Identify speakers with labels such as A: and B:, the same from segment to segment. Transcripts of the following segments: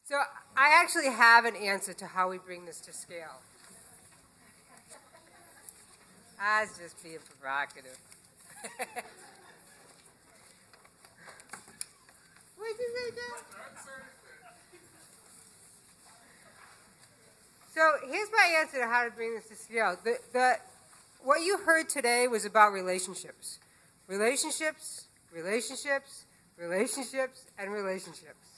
A: So I actually have an answer to how we bring this to scale. I was just being provocative. What did you say, John? So here's my answer to how to bring this to scale. What you heard today was about relationships. Relationships, relationships, relationships, and relationships.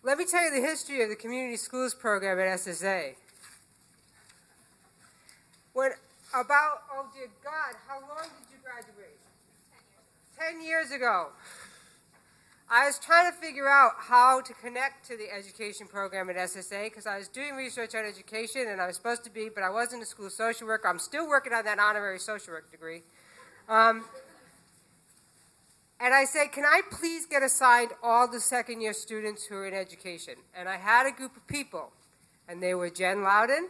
A: Let me tell you the history of the community schools program at SSA. Oh dear God, how long did you graduate? 10 years ago. I was trying to figure out how to connect to the education program at SSA because I was doing research on education and I was supposed to be, but I wasn't a school social worker. I'm still working on that honorary social work degree. And I said, can I please get assigned all the second-year students who are in education? And I had a group of people, and they were Jen Loudon,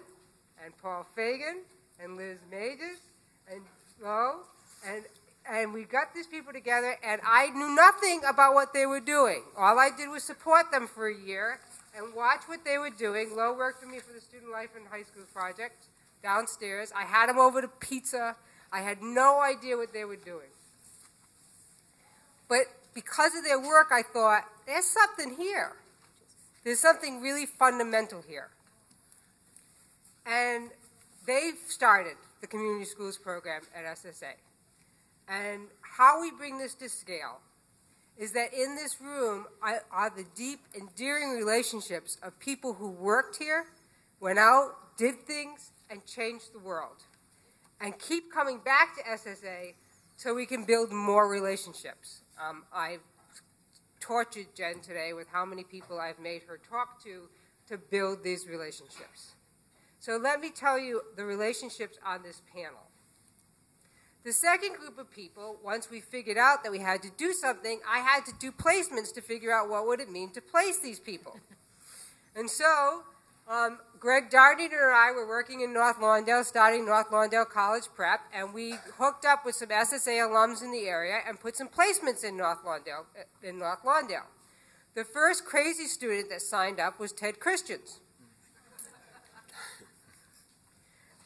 A: and Paul Fagan, and Liz Majors, and Lo, and we got these people together, and I knew nothing about what they were doing. All I did was support them for a year and watch what they were doing. Lo worked for me for the Student Life in High School project downstairs. I had them over to pizza. I had no idea what they were doing. But because of their work, I thought, there's something here. There's something really fundamental here. And they started the community schools program at SSA. And how we bring this to scale is that in this room are the deep, endearing relationships of people who worked here, went out, did things, and changed the world. And keep coming back to SSA so we can build more relationships. I've tortured Jen today with how many people I've made her talk to build these relationships. So let me tell you the relationships on this panel. The second group of people, once we figured out that we had to do something, I had to do placements to figure out what would it mean to place these people. And so Greg Darden and I were working in North Lawndale, starting North Lawndale College Prep, and we hooked up with some SSA alums in the area and put some placements in North Lawndale. The first crazy student that signed up was Ted Christians.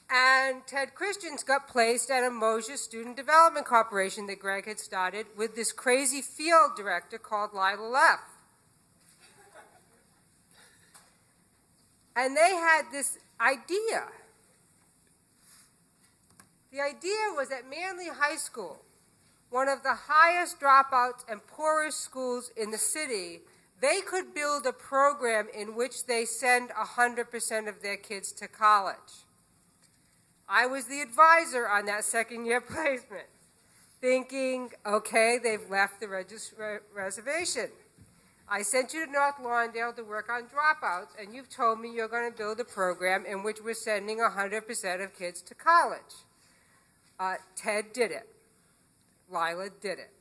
A: And Ted Christians got placed at Umoja Student Development Corporation that Greg had started with this crazy field director called Lila Leff. And they had this idea. The idea was at Manly High School, one of the highest dropouts and poorest schools in the city, they could build a program in which they send 100% of their kids to college. I was the advisor on that second-year placement, thinking, okay, they've left the reservation. I sent you to North Lawndale to work on dropouts, and you've told me you're going to build a program in which we're sending 100% of kids to college. Ted did it. Lila did it.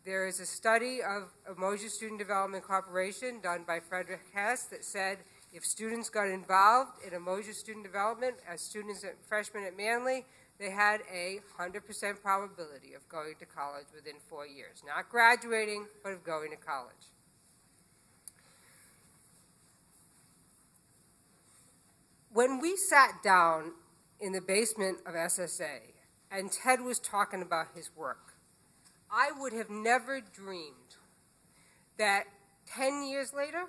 A: There is a study of Umoja Student Development Corporation done by Frederick Hess that said if students got involved in Umoja Student Development as students and freshmen at Manly, they had a 100% probability of going to college within 4 years. Not graduating, but of going to college. When we sat down in the basement of SSA and Ted was talking about his work, I would have never dreamed that 10 years later,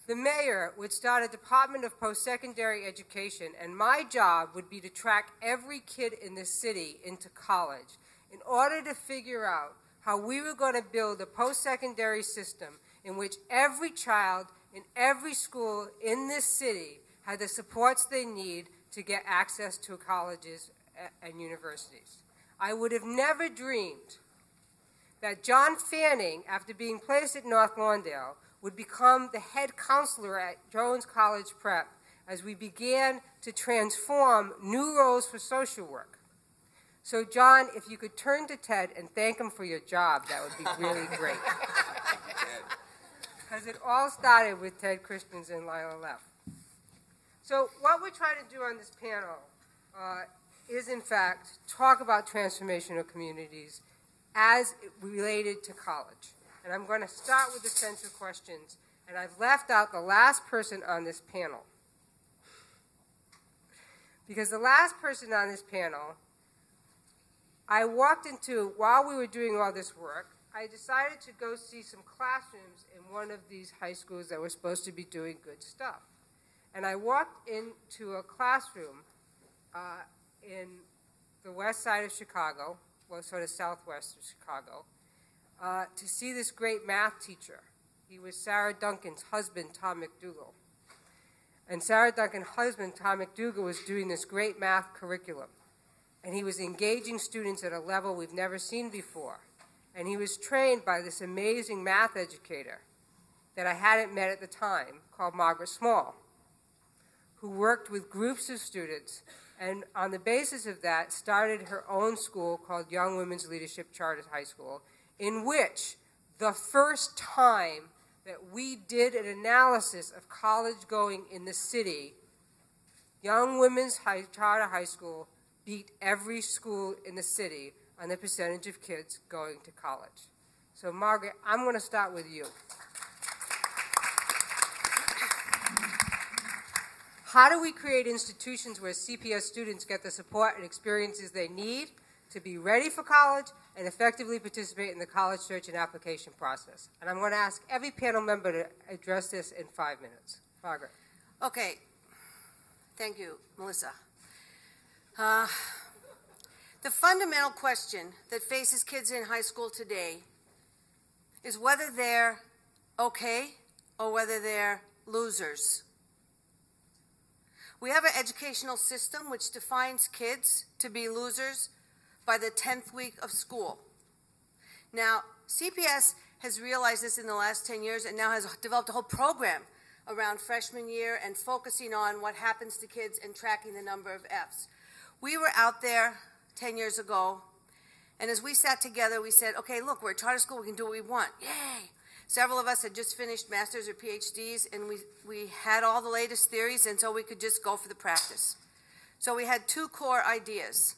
A: the mayor would start a Department of Post-Secondary Education, and my job would be to track every kid in the city into college in order to figure out how we were going to build a post-secondary system in which every child in every school in this city had the supports they need to get access to colleges and universities. I would have never dreamed that John Fanning, after being placed at North Lawndale, would become the head counselor at Jones College Prep as we began to transform new roles for social work. So, John, if you could turn to Ted and thank him for your job, that would be really great. Because it all started with Ted Christians and Lila Leff. So what we're trying to do on this panel is, in fact, talk about transformational communities as related to college. And I'm going to start with the central questions, and I've left out the last person on this panel. Because the last person on this panel, I walked into, while we were doing all this work, I decided to go see some classrooms in one of these high schools that were supposed to be doing good stuff. And I walked into a classroom in the west side of Chicago, well, sort of southwest of Chicago, to see this great math teacher. He was Sarah Duncan's husband, Tom McDougall. And Sarah Duncan's husband, Tom McDougall, was doing this great math curriculum. And he was engaging students at a level we've never seen before. And he was trained by this amazing math educator that I hadn't met at the time, called Margaret, who worked with groups of students, and on the basis of that started her own school called Young Women's Leadership Charter High School, in which the first time that we did an analysis of college going in the city, Young Women's Charter High School beat every school in the city on the percentage of kids going to college. So Margaret, I'm going to start with you. How do we create institutions where CPS students get the support and experiences they need to be ready for college and effectively participate in the college search and application process? And I'm going to ask every panel member to address this in 5 minutes. Margaret.
B: Okay. Thank you, Melissa. The fundamental question that faces kids in high school today is whether they're okay or whether they're losers. We have an educational system which defines kids to be losers by the 10th week of school. Now, CPS has realized this in the last 10 years and now has developed a whole program around freshman year and focusing on what happens to kids and tracking the number of Fs. We were out there 10 years ago, and as we sat together, we said, okay, look, we're a charter school, we can do what we want. Yay! Several of us had just finished masters or PhDs, and we had all the latest theories, and so we could just go for the practice. So we had 2 core ideas.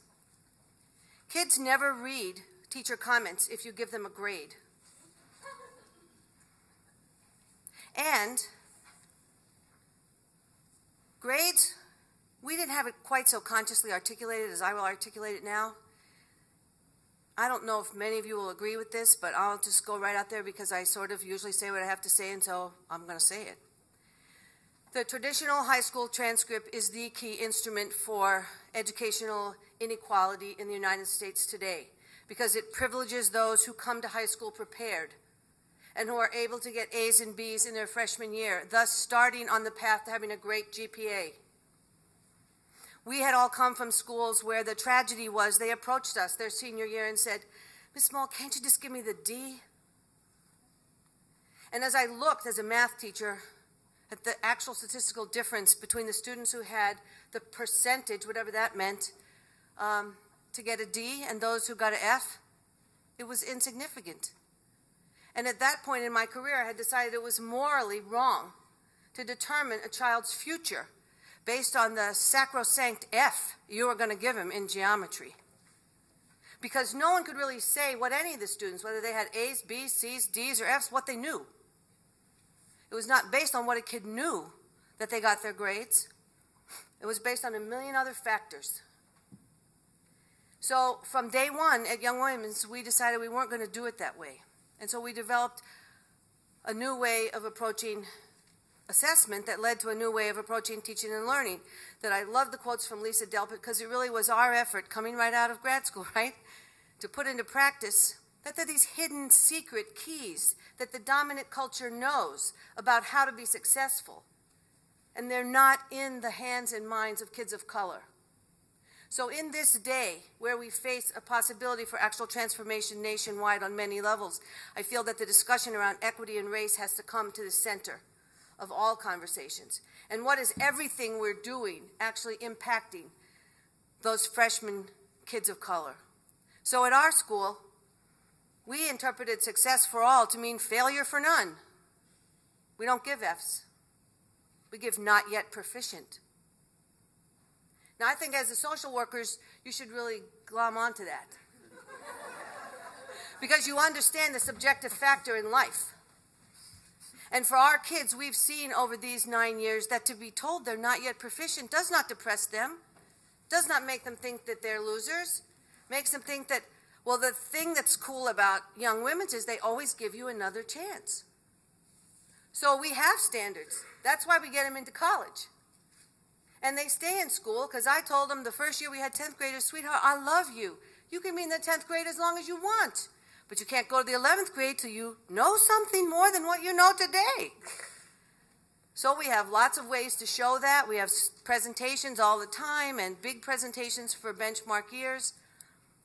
B: Kids never read teacher comments if you give them a grade. And grades, we didn't have it quite so consciously articulated as I will articulate it now. I don't know if many of you will agree with this, but I'll just go right out there because I sort of usually say what I have to say, and so I'm going to say it. The traditional high school transcript is the key instrument for educational inequality in the United States today because it privileges those who come to high school prepared and who are able to get A's and B's in their freshman year, thus starting on the path to having a great GPA. We had all come from schools where the tragedy was they approached us their senior year and said, Miss Small, can't you just give me the D? And as I looked as a math teacher at the actual statistical difference between the students who had the percentage, whatever that meant, to get a D and those who got an F, it was insignificant. And at that point in my career, I had decided it was morally wrong to determine a child's future based on the sacrosanct F you were going to give him in geometry. Because no one could really say what any of the students, whether they had A's, B's, C's, D's, or F's, what they knew. It was not based on what a kid knew that they got their grades. It was based on a million other factors. So from day one at Young Women's, we decided we weren't going to do it that way. And so we developed a new way of approaching assessment that led to a new way of approaching teaching and learning. That I love the quotes from Lisa Delpit because it really was our effort coming right out of grad school, right? To put into practice that there are these hidden secret keys that the dominant culture knows about how to be successful. And they're not in the hands and minds of kids of color. So in this day where we face a possibility for actual transformation nationwide on many levels, I feel that the discussion around equity and race has to come to the center of all conversations. And what is everything we're doing actually impacting those freshman kids of color? So at our school, we interpreted success for all to mean failure for none. We don't give Fs. We give not yet proficient. Now, I think as the social workers, you should really glom onto that. because you understand the subjective factor in life. And for our kids, we've seen over these 9 years that to be told they're not yet proficient does not depress them, does not make them think that they're losers, makes them think that, well, the thing that's cool about young women's is they always give you another chance. So we have standards. That's why we get them into college. And they stay in school, because I told them the first year we had 10th graders, sweetheart, I love you. You can be in the 10th grade as long as you want. But you can't go to the 11th grade till you know something more than what you know today. So we have lots of ways to show that. We have presentations all the time and big presentations for benchmark years.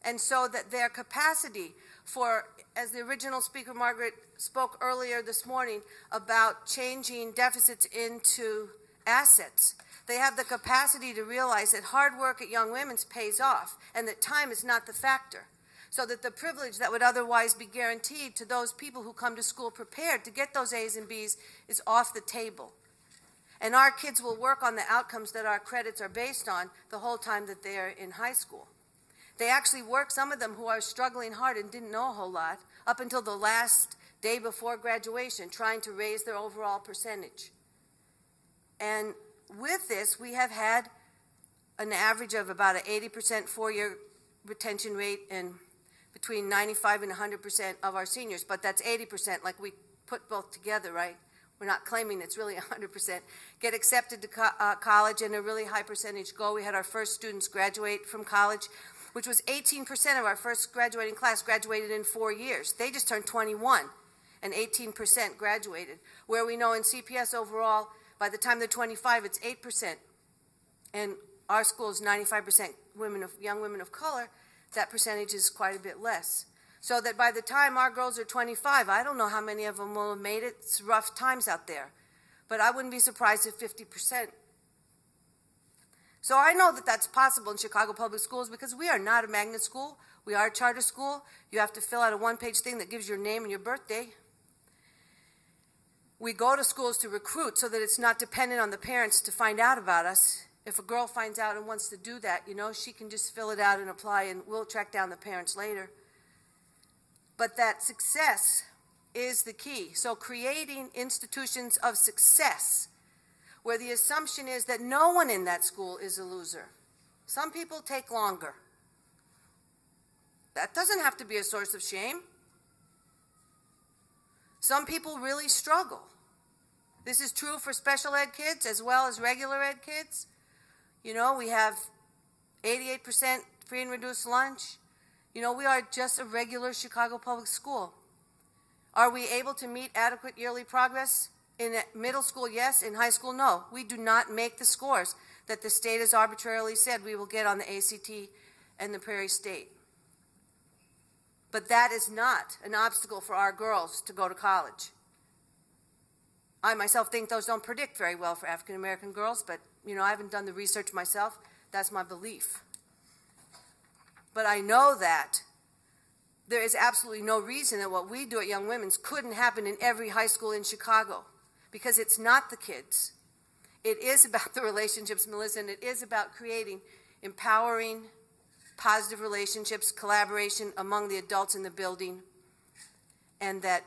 B: And so that their capacity for, as the original speaker, Margaret, spoke earlier this morning about changing deficits into assets. They have the capacity to realize that hard work at Young Women's pays off and that time is not the factor. So that the privilege that would otherwise be guaranteed to those people who come to school prepared to get those A's and B's is off the table. And our kids will work on the outcomes that our credits are based on the whole time that they are in high school. They actually work, some of them who are struggling hard and didn't know a whole lot, up until the last day before graduation, trying to raise their overall percentage. And with this, we have had an average of about an 80% four-year retention rate and between 95 and 100% of our seniors, but that's 80%, like we put both together, right? We're not claiming it's really 100%. Get accepted to college, and a really high percentage go. We had our first students graduate from college, which was 18% of our first graduating class graduated in 4 years. They just turned 21, and 18% graduated. Where we know in CPS overall, by the time they're 25, it's 8%. And our school is 95% young women of color. That percentage is quite a bit less. So that by the time our girls are 25, I don't know how many of them will have made it. It's rough times out there. But I wouldn't be surprised if 50%. So I know that that's possible in Chicago Public Schools because we are not a magnet school. We are a charter school. You have to fill out a one-page thing that gives your name and your birthday. We go to schools to recruit so that it's not dependent on the parents to find out about us. If a girl finds out and wants to do that, she can just fill it out and apply, and we'll track down the parents later. But that success is the key. So creating institutions of success where the assumption is that no one in that school is a loser. Some people take longer. That doesn't have to be a source of shame. Some people really struggle. This is true for special ed kids as well as regular ed kids. We have 88% free and reduced lunch. We are just a regular Chicago public school. Are we able to meet adequate yearly progress? In middle school, yes. In high school, no. We do not make the scores that the state has arbitrarily said we will get on the ACT and the Prairie State. But that is not an obstacle for our girls to go to college. I myself think those don't predict very well for African American girls, but I haven't done the research myself. That's my belief. But I know that there is absolutely no reason that what we do at Young Women's couldn't happen in every high school in Chicago, because it's not the kids. It is about the relationships, Melissa, and it is about creating empowering, positive relationships, collaboration among the adults in the building, and that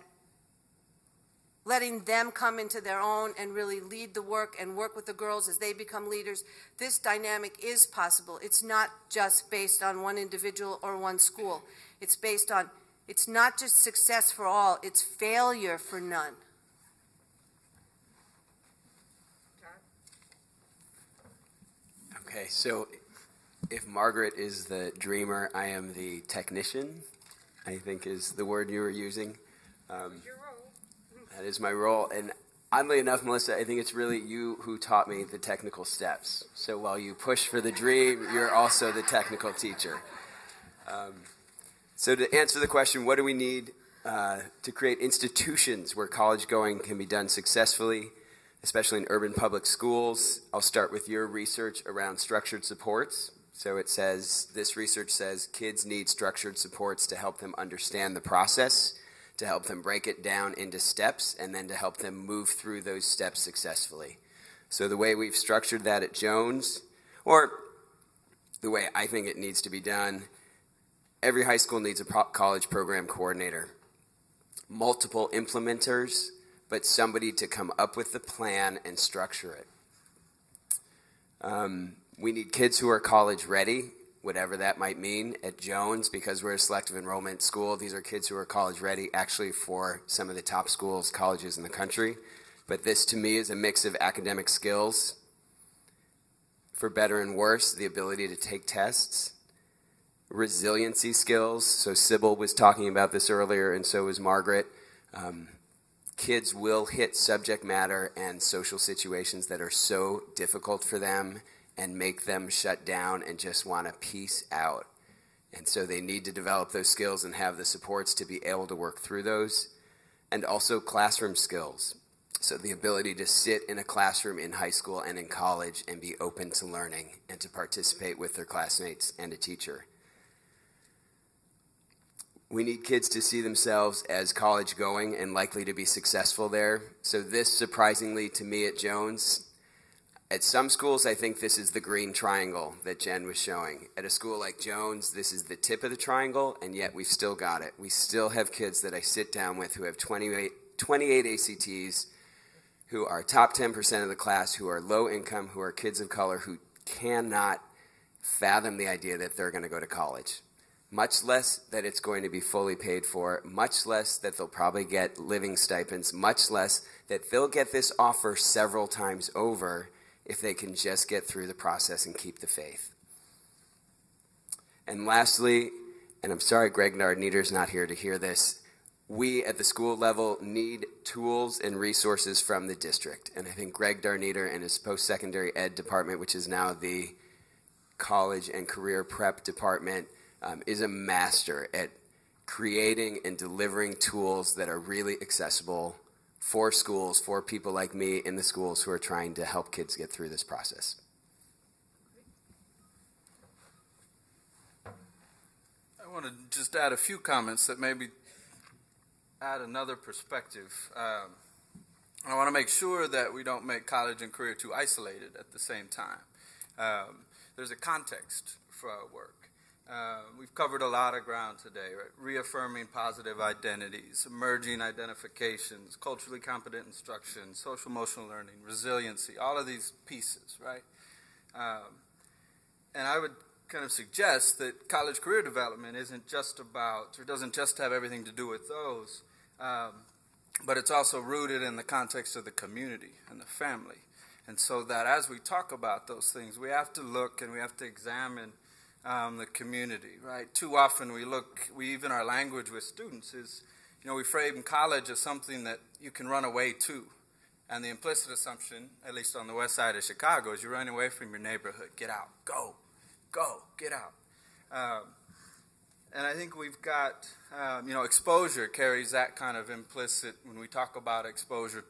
B: letting them come into their own and really lead the work and work with the girls as they become leaders. This dynamic is possible. It's not just based on one individual or one school. It's based on, it's not just success for all, it's failure for none.
C: Okay, so if Margaret is the dreamer, I am the technician, I think is the word you were using. That is my role, and oddly enough, Melissa, I think it's really you who taught me the technical steps. So while you push for the dream, you're also the technical teacher. So to answer the question, what do we need to create institutions where college going can be done successfully, especially in urban public schools? I'll start with your research around structured supports. So it says, this research says kids need structured supports to help them understand the process, to help them break it down into steps, and then to help them move through those steps successfully. So the way we've structured that at Jones, or the way I think it needs to be done, every high school needs a college program coordinator, multiple implementers, but somebody to come up with the plan and structure it. We need kids who are college ready, whatever that might mean. At Jones, because we're a selective enrollment school, these are kids who are college ready, actually for some of the top schools, colleges in the country. But this, to me, is a mix of academic skills, for better and worse, the ability to take tests, resiliency skills. So Sybil was talking about this earlier, and so was Margaret. Kids will hit subject matter and social situations that are so difficult for them and make them shut down and just want to peace out. And so they need to develop those skills and have the supports to be able to work through those. And also classroom skills. So the ability to sit in a classroom in high school and in college and be open to learning and to participate with their classmates and a teacher. We need kids to see themselves as college going and likely to be successful there. So this, surprisingly to me at Jones, at some schools I think this is the green triangle that Jen was showing. At a school like Jones, this is the tip of the triangle, and yet we've still got it. We still have kids that I sit down with who have 28 ACTs, who are top 10% of the class, who are low income, who are kids of color, who cannot fathom the idea that they're going to go to college. Much less that it's going to be fully paid for, much less that they'll probably get living stipends, much less that they'll get this offer several times over if they can just get through the process and keep the faith. And lastly, and I'm sorry Greg Nardneder's not here to hear this, we at the school level need tools and resources from the district. And I think Greg Darneder and his post-secondary ed department, which is now the college and career prep department, is a master at creating and delivering tools that are really accessible for schools, for people like me in the schools who are trying to help kids get through this process.
D: I want to just add a few comments that maybe add another perspective. I want to make sure that we don't make college and career too isolated at the same time. There's a context for our work. We've covered a lot of ground today, right? Reaffirming positive identities, emerging identifications, culturally competent instruction, social emotional learning, resiliency, all of these pieces, right? And I would kind of suggest that college career development isn't just about, or doesn't just have everything to do with those, but it's also rooted in the context of the community and the family. And so that as we talk about those things, we have to look and we have to examine the community, right? Too often we even our language with students is, we frame college as something that you can run away to. And the implicit assumption, at least on the west side of Chicago, is you're running away from your neighborhood. Get out. Go, get out. And I think we've got, exposure carries that kind of implicit, when we talk about exposure,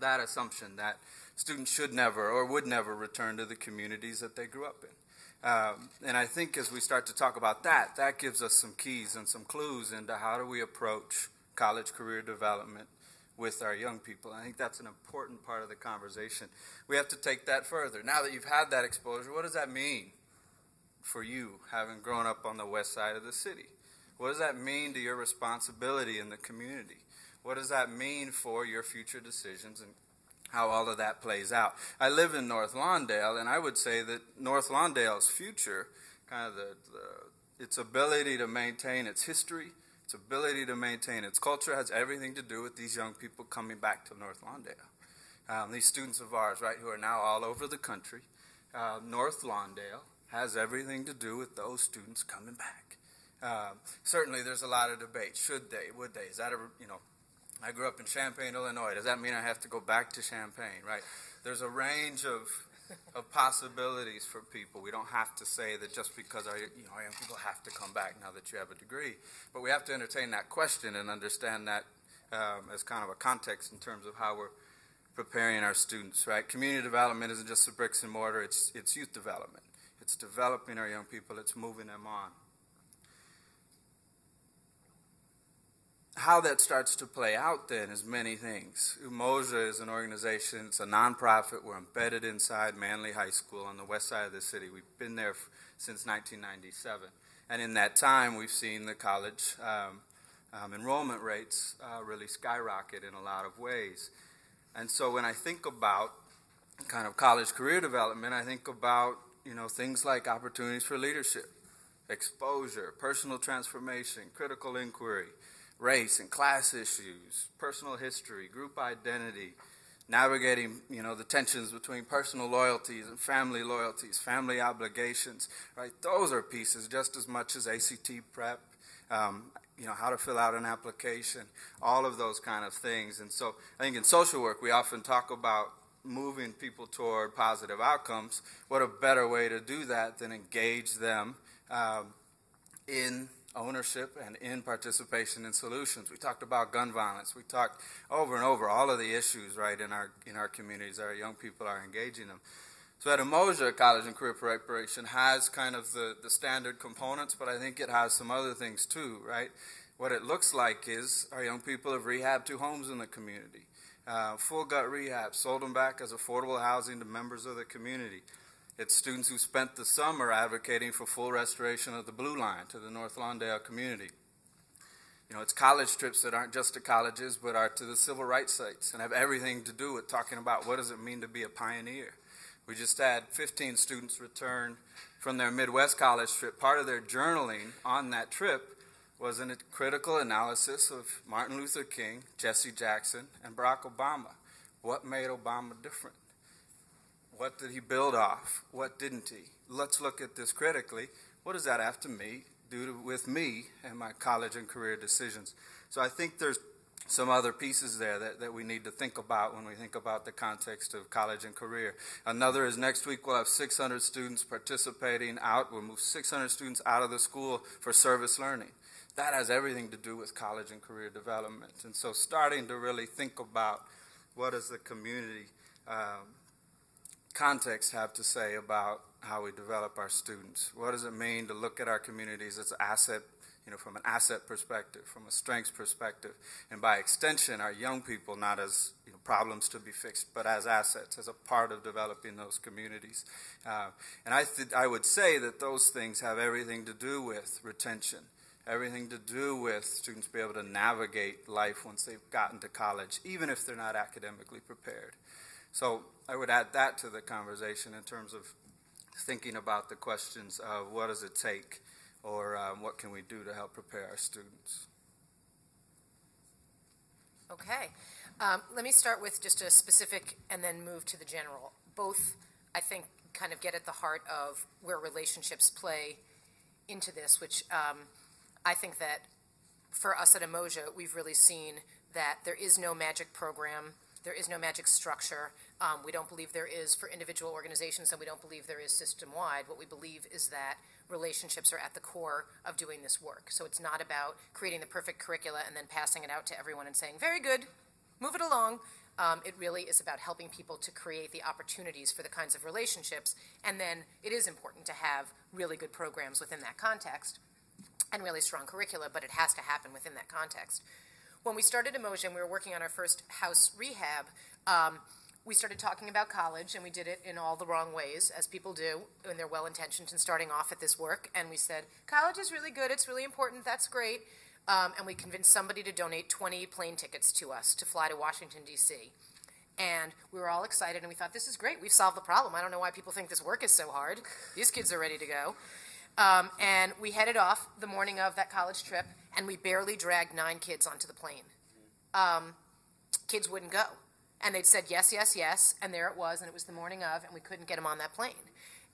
D: that assumption that students should never or would never return to the communities that they grew up in. And I think as we start to talk about that gives us some keys and some clues into how do we approach college career development with our young people. I think that's an important part of the conversation. We have to take that further. Now that you've had that exposure, what does that mean for you, having grown up on the west side of the city? What does that mean to your responsibility in the community? What does that mean for your future decisions and how all of that plays out? I live in North Lawndale, and I would say that North Lawndale's future, kind of its ability to maintain its history, its ability to maintain its culture, has everything to do with these young people coming back to North Lawndale. These students of ours, right, who are now all over the country, North Lawndale has everything to do with those students coming back. Certainly there's a lot of debate. Should they? Would they? Is that I grew up in Champaign, Illinois. Does that mean I have to go back to Champaign, right? There's a range of possibilities for people. We don't have to say that just because our young people have to come back now that you have a degree. But we have to entertain that question and understand that as kind of a context in terms of how we're preparing our students, right? Community development isn't just the bricks and mortar. It's youth development. It's developing our young people. It's moving them on. How that starts to play out then is many things. Umoja is an organization, it's a nonprofit. We're embedded inside Manley High School on the west side of the city. We've been there since 1997. And in that time, we've seen the college enrollment rates really skyrocket in a lot of ways. And so when I think about kind of college career development, I think about, things like opportunities for leadership, exposure, personal transformation, critical inquiry, race and class issues, personal history, group identity, navigating, the tensions between personal loyalties and family obligations, right? Those are pieces just as much as ACT prep, how to fill out an application, all of those kind of things. And so I think in social work, we often talk about moving people toward positive outcomes. What a better way to do that than engage them in ownership and in participation in solutions. We talked about gun violence. We talked over and over all of the issues, right, in our communities. Our young people are engaging them. So at Umoja, College and Career Preparation has kind of the standard components, but I think it has some other things too, right? What it looks like is our young people have rehabbed 2 homes in the community. Full gut rehab, sold them back as affordable housing to members of the community. It's students who spent the summer advocating for full restoration of the Blue Line to the North Lawndale community. It's college trips that aren't just to colleges, but are to the civil rights sites and have everything to do with talking about what does it mean to be a pioneer. We just had 15 students return from their Midwest college trip. Part of their journaling on that trip was a critical analysis of Martin Luther King, Jesse Jackson, and Barack Obama. What made Obama different? What did he build off? What didn't he? Let's look at this critically. What does that have to do with me and my college and career decisions? So I think there's some other pieces there that we need to think about when we think about the context of college and career. Another is next week we'll have 600 students participating out. We'll move 600 students out of the school for service learning. That has everything to do with college and career development. And so starting to really think about what does the community context have to say about how we develop our students? What does it mean to look at our communities as an asset, from an asset perspective, from a strengths perspective, and by extension, our young people not as problems to be fixed, but as assets, as a part of developing those communities. And I would say that those things have everything to do with retention, everything to do with students being able to navigate life once they've gotten to college, even if they're not academically prepared. So I would add that to the conversation in terms of thinking about the questions of what does it take, or what can we do to help prepare our students.
E: Okay. Let me start with just a specific and then move to the general. Both, I think, kind of get at the heart of where relationships play into this, which I think that for us at Umoja, we've really seen that there is no magic program, there is no magic structure. We don't believe there is for individual organizations, and we don't believe there is system-wide. What we believe is that relationships are at the core of doing this work. So it's not about creating the perfect curricula and then passing it out to everyone and saying, very good, move it along. It really is about helping people to create the opportunities for the kinds of relationships. And then it is important to have really good programs within that context and really strong curricula, but it has to happen within that context. When we started Umoja and we were working on our first house rehab, we started talking about college, and we did it in all the wrong ways, as people do when they're well-intentioned and starting off at this work. And we said, college is really good, it's really important, that's great. And we convinced somebody to donate 20 plane tickets to us to fly to Washington, D.C. And we were all excited, and we thought, this is great, we've solved the problem. I don't know why people think this work is so hard. These kids are ready to go. And we headed off the morning of that college trip, and we barely dragged 9 kids onto the plane. Kids wouldn't go. And they'd said yes, yes, yes, and there it was, and it was the morning of, and we couldn't get them on that plane.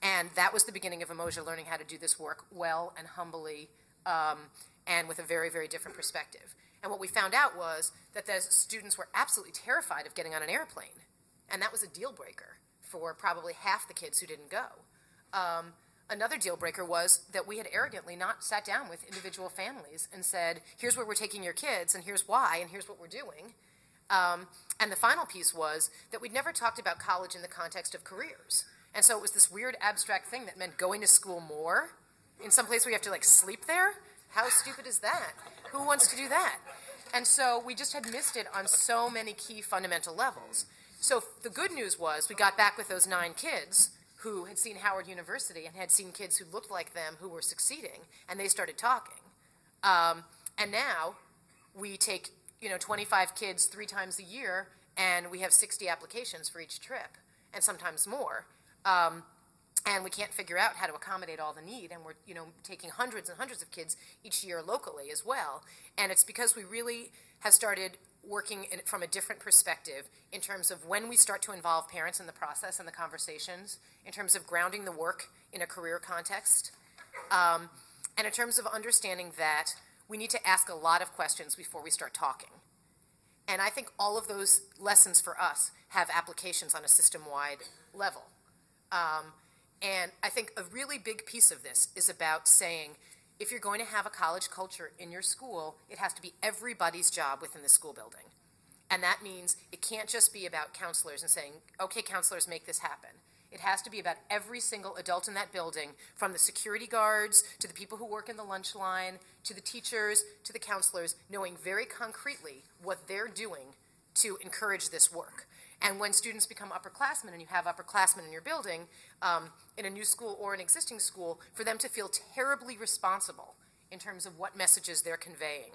E: And that was the beginning of Umoja learning how to do this work well and humbly, and with a very, very different perspective. And what we found out was that the students were absolutely terrified of getting on an airplane, and that was a deal breaker for probably half the kids who didn't go. Another deal breaker was that we had arrogantly not sat down with individual families and said, here's where we're taking your kids, and here's why, and here's what we're doing. And the final piece was that we'd never talked about college in the context of careers. And so it was this weird abstract thing that meant going to school more in some place where you have to like sleep there. How stupid is that? Who wants to do that? And so we just had missed it on so many key fundamental levels. So the good news was we got back with those 9 kids who had seen Howard University and had seen kids who looked like them who were succeeding, and they started talking. And now we take 25 kids 3 times a year, and we have 60 applications for each trip, and sometimes more. And we can't figure out how to accommodate all the need, and we're taking hundreds and hundreds of kids each year locally as well. And it's because we really have started working from a different perspective in terms of when we start to involve parents in the process and the conversations, in terms of grounding the work in a career context, and in terms of understanding that we need to ask a lot of questions before we start talking. And I think all of those lessons for us have applications on a system-wide level. And I think a really big piece of this is about saying, if you're going to have a college culture in your school, it has to be everybody's job within the school building. And that means it can't just be about counselors and saying, okay, counselors, make this happen. It has to be about every single adult in that building, from the security guards to the people who work in the lunch line, to the teachers, to the counselors, knowing very concretely what they're doing to encourage this work. And when students become upperclassmen and you have upperclassmen in your building, in a new school or an existing school, for them to feel terribly responsible in terms of what messages they're conveying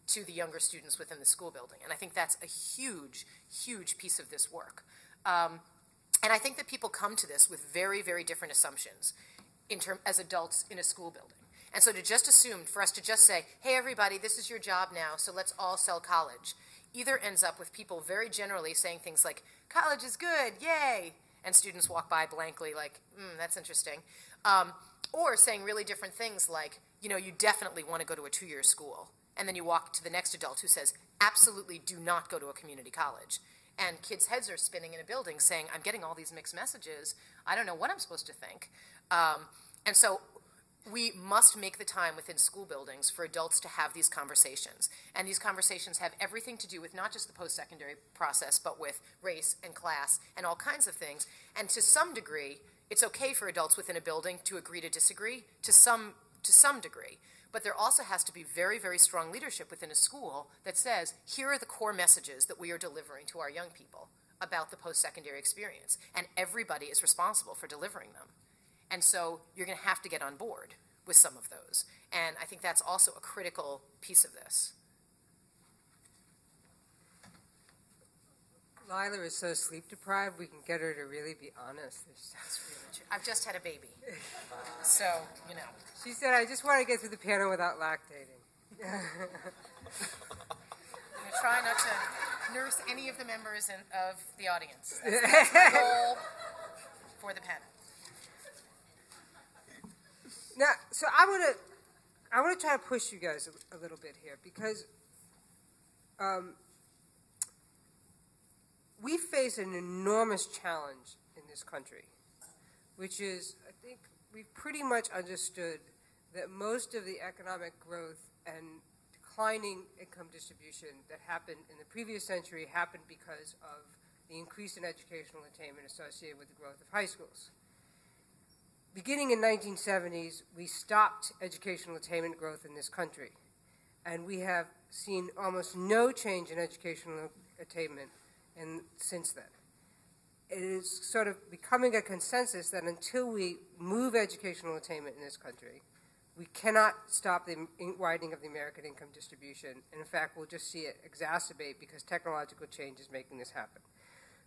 E: to the younger students within the school building. And I think that's a huge, huge piece of this work. And I think that people come to this with very, very different assumptions as adults in a school building. And so to just assume, for us to just say, hey, everybody, this is your job now, so let's all sell college, either ends up with people very generally saying things like, college is good, yay, and students walk by blankly like, that's interesting, or saying really different things like, you definitely want to go to a 2-year school, and then you walk to the next adult who says, absolutely do not go to a community college. And kids' heads are spinning in a building saying, I'm getting all these mixed messages, I don't know what I'm supposed to think. And so we must make the time within school buildings for adults to have these conversations. And these conversations have everything to do with not just the post-secondary process, but with race and class and all kinds of things. And to some degree, it's okay for adults within a building to agree to disagree to some degree. But there also has to be very, very strong leadership within a school that says, here are the core messages that we are delivering to our young people about the post-secondary experience. And everybody is responsible for delivering them. And so you're going to have to get on board with some of those. And I think that's also a critical piece of this.
A: Lila is so sleep deprived, we can get her to really be honest.
E: That's really true. I've just had a baby. So,
A: She said, I just want to get through the piano without lactating.
E: I'm going to try not to nurse any of the members of the audience. That's my goal for the panel.
A: Now, so I want to try to push you guys a little bit here, because we face an enormous challenge in this country, which is, I think, we've pretty much understood that most of the economic growth and declining income distribution that happened in the previous century happened because of the increase in educational attainment associated with the growth of high schools. Beginning in 1970s, we stopped educational attainment growth in this country, and we have seen almost no change in educational attainment since then. It is sort of becoming a consensus that until we move educational attainment in this country, we cannot stop the widening of the American income distribution, and in fact, we'll just see it exacerbate because technological change is making this happen.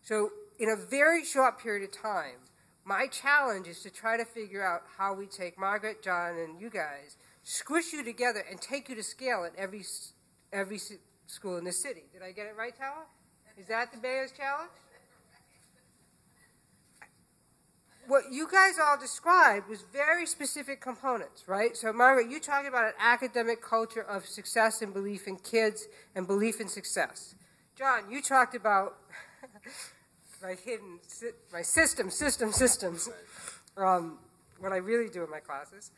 A: So in a very short period of time, my challenge is to try to figure out how we take Margaret, John, and you guys, squish you together, and take you to scale at every school in the city. Did I get it right, Tala? Is that the mayor's challenge? What you guys all described was very specific components, right? So, Margaret, you talked about an academic culture of success and belief in kids and belief in success. John, you talked about my systems, what I really do in my classes,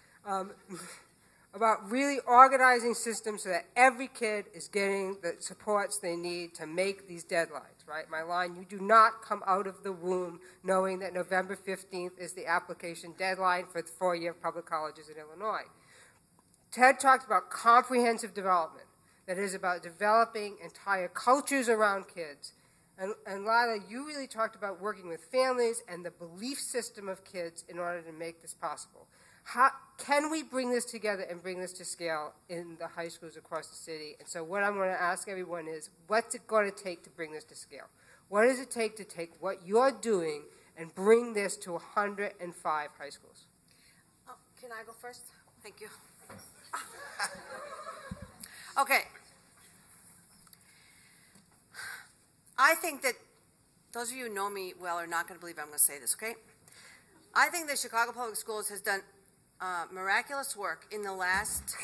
A: about really organizing systems so that every kid is getting the supports they need to make these deadlines, right? My line, you do not come out of the womb knowing that November 15th is the application deadline for the 4-year public colleges in Illinois. Ted talked about comprehensive development, that is about developing entire cultures around kids And Lila, you really talked about working with families and the belief system of kids in order to make this possible. How can we bring this together and bring this to scale in the high schools across the city? And so what I'm going to ask everyone is, what's it going to take to bring this to scale? What does it take to take what you're doing and bring this to 105 high schools?
B: Oh, can I go first? Thank you. Okay. I think that those of you who know me well are not going to believe I'm going to say this, okay? I think that Chicago Public Schools has done miraculous work in the last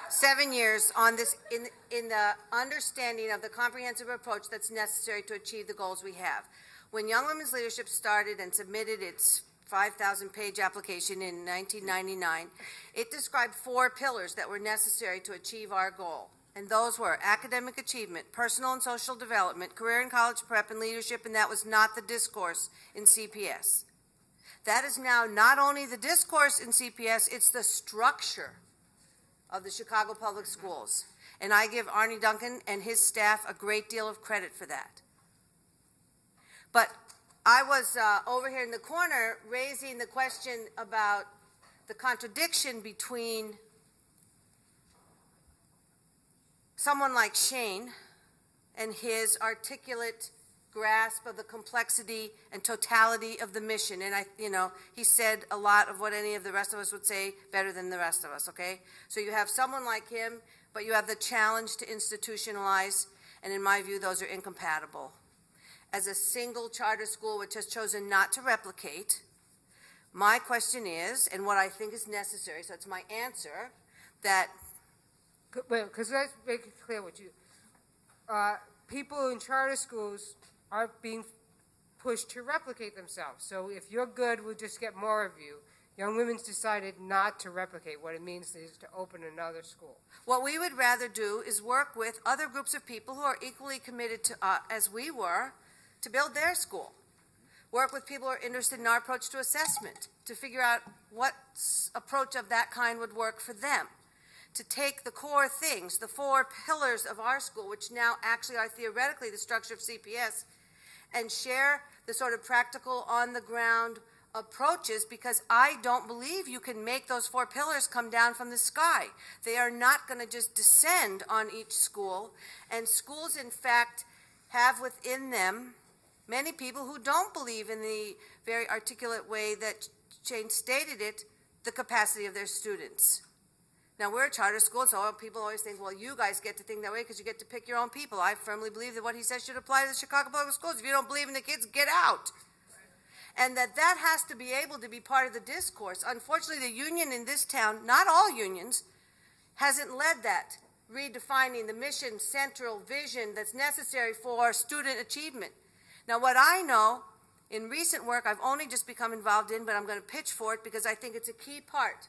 B: 7 years on this, in the understanding of the comprehensive approach that's necessary to achieve the goals we have. When Young Women's Leadership started and submitted its 5,000-page application in 1999, it described 4 pillars that were necessary to achieve our goal. And those were academic achievement, personal and social development, career and college prep, and leadership, and that was not the discourse in CPS. That is now not only the discourse in CPS, it's the structure of the Chicago Public Schools. And I give Arnie Duncan and his staff a great deal of credit for that. But I was over here in the corner raising the question about the contradiction between someone like Shane and his articulate grasp of the complexity and totality of the mission. And he said a lot of what any of the rest of us would say better than the rest of us, okay? So you have someone like him, but you have the challenge to institutionalize, and in my view, those are incompatible. As a single charter school which has chosen not to replicate, my question is, and what I think is necessary, so it's my answer, that
A: because let's make it clear what you, people in charter schools are being pushed to replicate themselves. So if you're good, we'll just get more of you. Young Women's decided not to replicate. What it means is to open another school.
B: What we would rather do is work with other groups of people who are equally committed to, as we were, to build their school. Work with people who are interested in our approach to assessment, to figure out what approach of that kind would work for them. To take the core things, the 4 pillars of our school, which now actually are theoretically the structure of CPS, and share the sort of practical, on-the-ground approaches, because I don't believe you can make those 4 pillars come down from the sky. They are not going to just descend on each school, and schools, in fact, have within them many people who don't believe in the very articulate way that Shane stated it, the capacity of their students. Now, we're a charter school, so people always think, well, you guys get to think that way because you get to pick your own people. I firmly believe that what he says should apply to the Chicago Public Schools. If you don't believe in the kids, get out. And that has to be able to be part of the discourse. Unfortunately, the union in this town, not all unions, hasn't led that, redefining the mission, central vision that's necessary for student achievement. Now, what I know in recent work I've only just become involved in, but I'm going to pitch for it because I think it's a key part.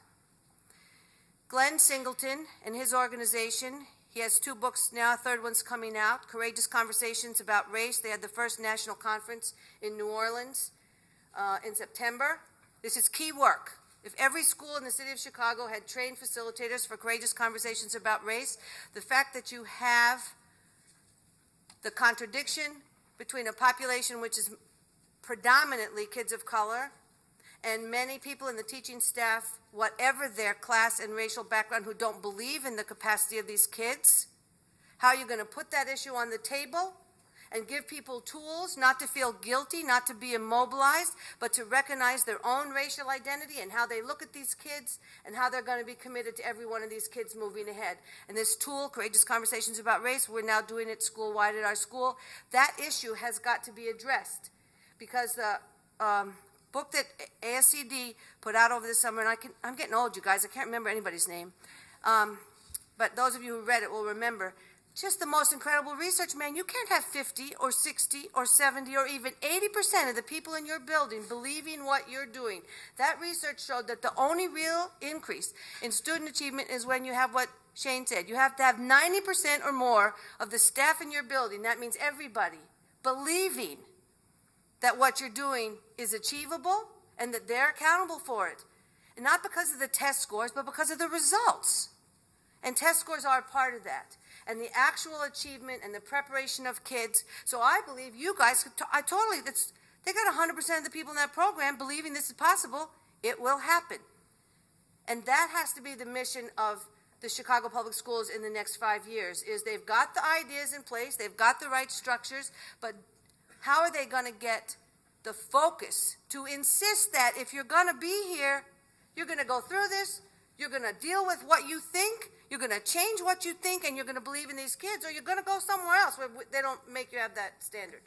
B: Glenn Singleton and his organization, he has 2 books now, a 3rd one's coming out, Courageous Conversations About Race. They had the first national conference in New Orleans in September. This is key work. If every school in the city of Chicago had trained facilitators for Courageous Conversations About Race, the fact that you have the contradiction between a population which is predominantly kids of color and many people in the teaching staff, whatever their class and racial background, who don't believe in the capacity of these kids, how are you going to put that issue on the table and give people tools not to feel guilty, not to be immobilized, but to recognize their own racial identity and how they look at these kids and how they're going to be committed to every one of these kids moving ahead. And this tool, Courageous Conversations About Race, we're now doing it school-wide at our school. That issue has got to be addressed because the book that ASCD put out over the summer, and I'm getting old, you guys, I can't remember anybody's name, but those of you who read it will remember, just the most incredible research, man. You can't have 50 or 60 or 70 or even 80% of the people in your building believing what you're doing. That research showed that the only real increase in student achievement is when you have what Shane said. You have to have 90% or more of the staff in your building, that means everybody, believing that what you're doing is achievable and that they're accountable for it. And not because of the test scores, but because of the results. And test scores are a part of that. and the actual achievement and the preparation of kids. So I believe you guys, they got 100% of the people in that program believing this is possible. It will happen. And that has to be the mission of the Chicago Public Schools in the next 5 years, is they've got the ideas in place, they've got the right structures, but how are they going to get the focus to insist that if you're going to be here, you're going to go through this, you're going to deal with what you think, you're going to change what you think, and you're going to believe in these kids, or you're going to go somewhere else where they don't make you have that standard.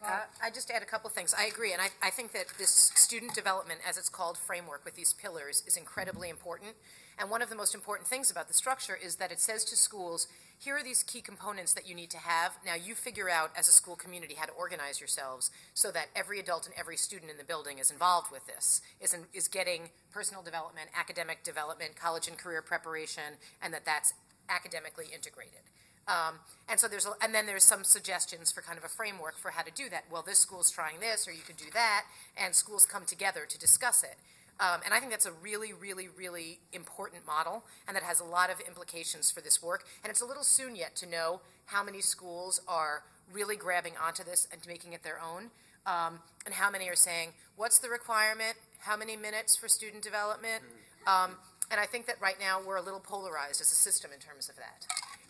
E: I just add a couple things. I agree, and I think that this student development, as it's called, framework with these pillars is incredibly important. And one of the most important things about the structure is that it says to schools, here are these key components that you need to have. Now you figure out as a school community how to organize yourselves so that every adult and every student in the building is involved with this, is getting personal development, academic development, college and career preparation, and that's academically integrated. And then there's some suggestions for kind of a framework for how to do that. Well, this school's trying this, or you could do that, and schools come together to discuss it. And I think that's a really, really, really important model, and that has a lot of implications for this work. And it's a little soon yet to know how many schools are really grabbing onto this and making it their own, and how many are saying, what's the requirement? How many minutes for student development? And I think that right now we're a little polarized as a system in terms of that.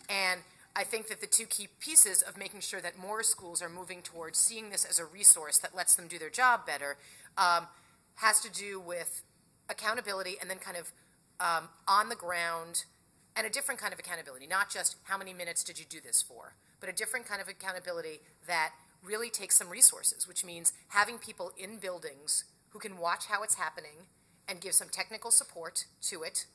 E: And I think that the two key pieces of making sure that more schools are moving towards seeing this as a resource that lets them do their job better has to do with accountability, and then kind of on the ground, and a different kind of accountability, not just how many minutes did you do this for, but a different kind of accountability that really takes some resources, which means having people in buildings who can watch how it's happening and give some technical support to it,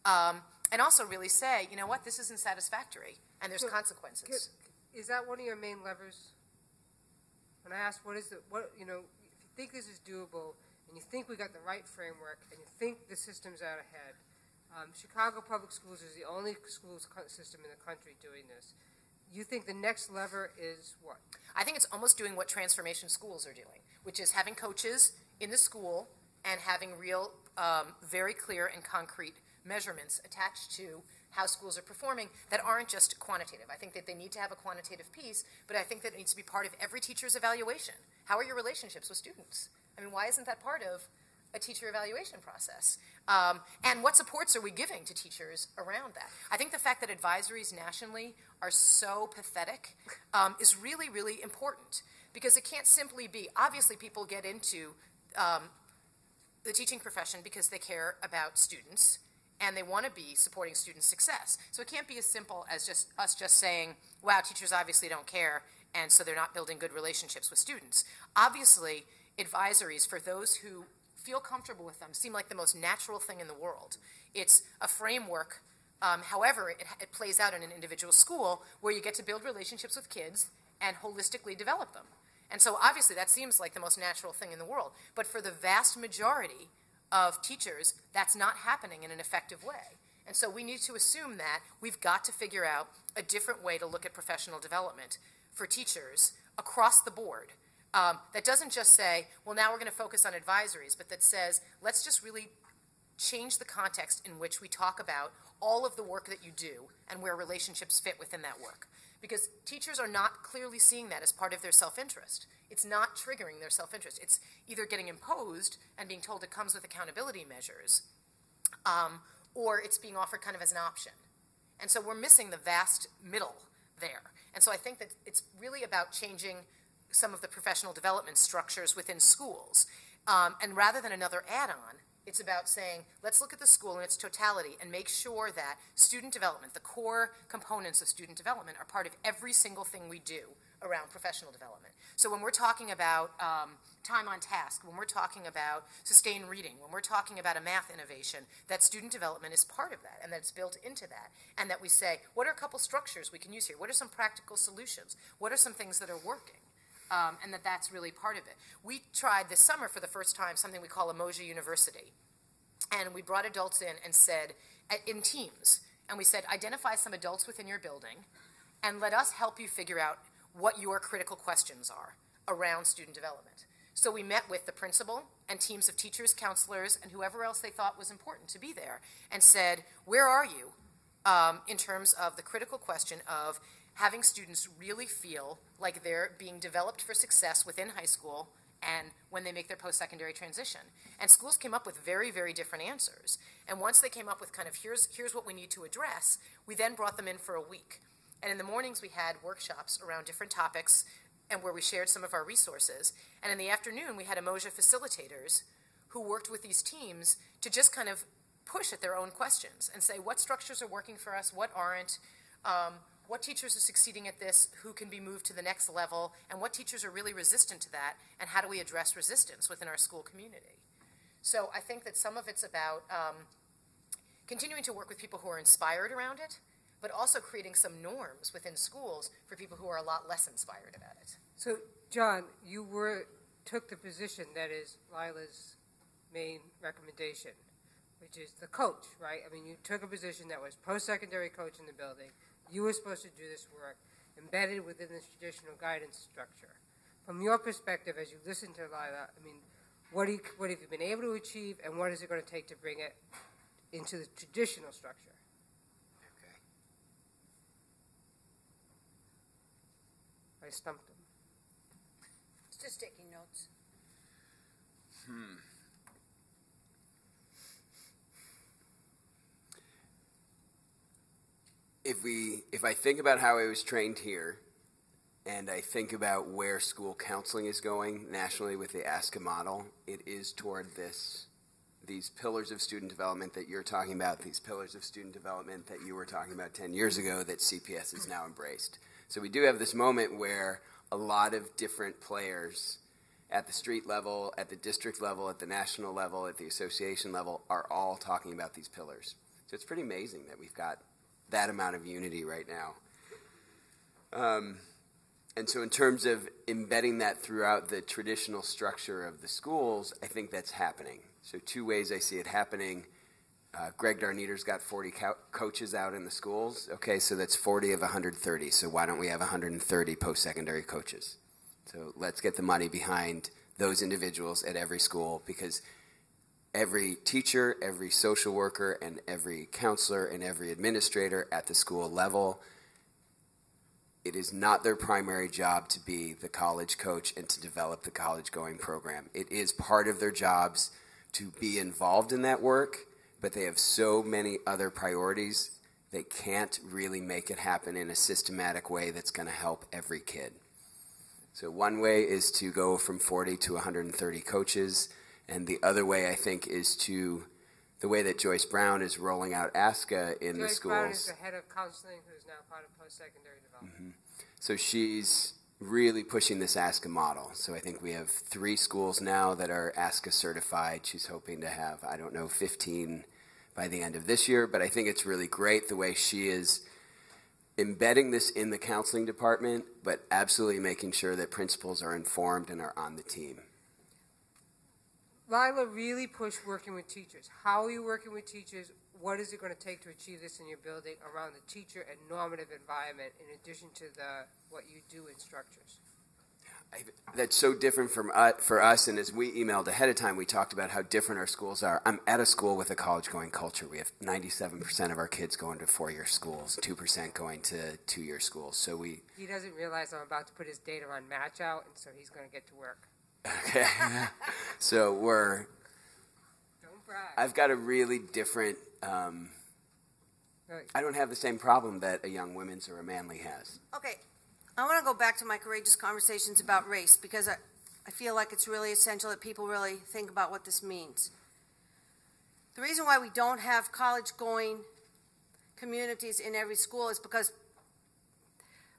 E: and also really say, you know what, this isn't satisfactory, and there's consequences.
A: Is that one of your main levers? When I asked if you think this is doable, and you think we got the right framework, and you think the system's out ahead, Chicago Public Schools is the only school system in the country doing this. You think the next lever is what?
E: I think it's almost doing what transformation schools are doing, which is having coaches in the school and having real, very clear and concrete measurements attached to how schools are performing that aren't just quantitative. I think that they need to have a quantitative piece, but I think that it needs to be part of every teacher's evaluation. How are your relationships with students? I mean, why isn't that part of a teacher evaluation process? And what supports are we giving to teachers around that? I think the fact that advisories nationally are so pathetic is really, really important, because it can't simply be, obviously people get into the teaching profession because they care about students and they want to be supporting student success. So it can't be as simple as us saying, wow, teachers obviously don't care, and so they're not building good relationships with students. Obviously, advisories for those who feel comfortable with them seem like the most natural thing in the world. It's a framework, however, it plays out in an individual school where you get to build relationships with kids and holistically develop them. And so obviously that seems like the most natural thing in the world. But for the vast majority of teachers, that's not happening in an effective way. And so we need to assume that we've got to figure out a different way to look at professional development for teachers across the board. That doesn't just say, well, now we're going to focus on advisories, but that says, let's just really change the context in which we talk about all of the work that you do and where relationships fit within that work. Because teachers are not clearly seeing that as part of their self-interest. It's not triggering their self-interest. It's either getting imposed and being told it comes with accountability measures, or it's being offered kind of as an option. And so we're missing the vast middle there. And so I think that it's really about changing some of the professional development structures within schools. And rather than another add-on, it's about saying, let's look at the school in its totality and make sure that student development, the core components of student development, are part of every single thing we do around professional development. So when we're talking about time on task, when we're talking about sustained reading, when we're talking about a math innovation, that student development is part of that, and that it's built into that. And that we say, what are a couple structures we can use here? What are some practical solutions? What are some things that are working? And that's really part of it. We tried this summer for the first time something we call Umoja University. And we brought adults in and said, in teams, and we said, identify some adults within your building and let us help you figure out what your critical questions are around student development. So we met with the principal and teams of teachers, counselors, and whoever else they thought was important to be there and said, where are you in terms of the critical question of having students really feel like they're being developed for success within high school and when they make their post-secondary transition. And schools came up with very, very different answers. And once they came up with kind of, here's what we need to address, we then brought them in for a week. And in the mornings we had workshops around different topics and where we shared some of our resources. And in the afternoon we had Umoja facilitators who worked with these teams to just kind of push at their own questions and say what structures are working for us, what aren't, what teachers are succeeding at this, who can be moved to the next level, and what teachers are really resistant to that, and how do we address resistance within our school community. So I think that some of it's about continuing to work with people who are inspired around it, but also creating some norms within schools for people who are a lot less inspired about it.
A: So, John, you took the position that is Lila's main recommendation, which is the coach, right? I mean, you took a position that was post-secondary coach in the building. You were supposed to do this work embedded within this traditional guidance structure. From your perspective, as you listen to Lila, I mean, what have you been able to achieve, and what is it going to take to bring it into the traditional structure?
C: Okay.
A: I stumped him.
B: It's just taking notes.
C: If I think about how I was trained here, and I think about where school counseling is going nationally with the ASCA model, it is toward these pillars of student development that you're talking about, these pillars of student development that you were talking about 10 years ago that CPS has now embraced. So we do have this moment where a lot of different players at the street level, at the district level, at the national level, at the association level are all talking about these pillars. So it's pretty amazing that we've got that amount of unity right now. And so in terms of embedding that throughout the traditional structure of the schools, I think that's happening. So two ways I see it happening. Greg Darniter's got 40 coaches out in the schools. Okay, so that's 40 of 130. So why don't we have 130 post-secondary coaches? So let's get the money behind those individuals at every school, because every teacher, every social worker, and every counselor and every administrator at the school level, it is not their primary job to be the college coach and to develop the college-going program. It is part of their jobs to be involved in that work, but they have so many other priorities, they can't really make it happen in a systematic way that's going to help every kid. So one way is to go from 40 to 130 coaches. And the other way, I think, is the way that Joyce Brown is rolling out ASCA in the schools.
A: Joyce Brown is the head of counseling, who's now part of post-secondary development.
C: So she's really pushing this ASCA model. So I think we have 3 schools now that are ASCA certified. She's hoping to have, 15 by the end of this year. But I think it's really great the way she is embedding this in the counseling department, but absolutely making sure that principals are informed and are on the team.
A: Lila really pushed working with teachers. How are you working with teachers? What is it going to take to achieve this in your building around the teacher and normative environment in addition to what you do in structures?
C: That's so different for us, and as we emailed ahead of time, we talked about how different our schools are. I'm at a school with a college-going culture. We have 97% of our kids going to 4-year schools, 2% going to 2-year schools. So
A: He doesn't realize I'm about to put his data on match out, and so he's going to get to work.
C: Okay. So
A: Don't brag.
C: I've got a really different,
A: Right.
C: I don't have the same problem that a Young Women's or a Manly has.
B: Okay, I want to go back to my courageous conversations about race, because I feel like it's really essential that people really think about what this means. The reason why we don't have college-going communities in every school is because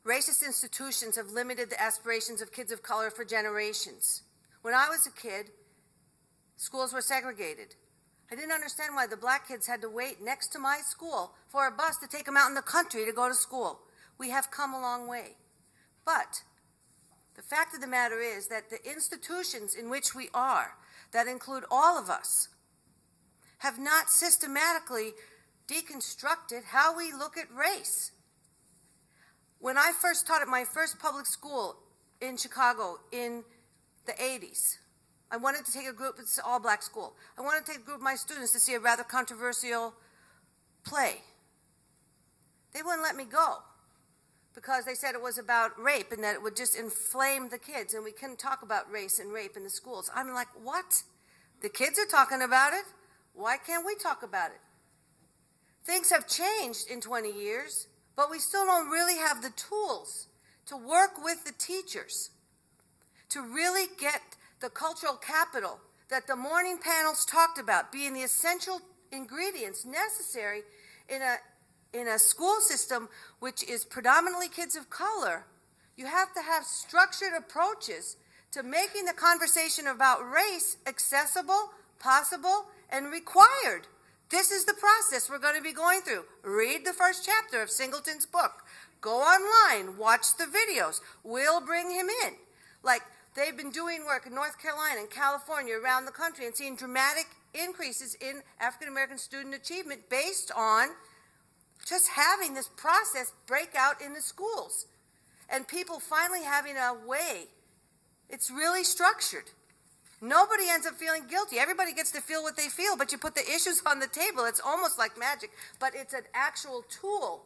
B: racist institutions have limited the aspirations of kids of color for generations. When I was a kid, schools were segregated. I didn't understand why the black kids had to wait next to my school for a bus to take them out in the country to go to school. We have come a long way. But the fact of the matter is that the institutions in which we are, that include all of us, have not systematically deconstructed how we look at race. When I first taught at my first public school in Chicago in the 80s, I wanted to take a group, it's an all-black school. I wanted to take a group of my students to see a rather controversial play. they wouldn't let me go because they said it was about rape and that it would just inflame the kids and we couldn't talk about race and rape in the schools. I'm like, what? The kids are talking about it. Why can't we talk about it? Things have changed in 20 years, but we still don't really have the tools to work with the teachers to really get the cultural capital that the morning panels talked about being the essential ingredients necessary in a school system which is predominantly kids of color. You have to have structured approaches to making the conversation about race accessible, possible, and required. This is the process we're going to be going through. Read the first chapter of Singleton's book. Go online, watch the videos. We'll bring him in. Like, they've been doing work in North Carolina and California, around the country, and seeing dramatic increases in African American student achievement based on just having this process break out in the schools. And people finally having a way. It's really structured. Nobody ends up feeling guilty. Everybody gets to feel what they feel, but you put the issues on the table. It's almost like magic, but it's an actual tool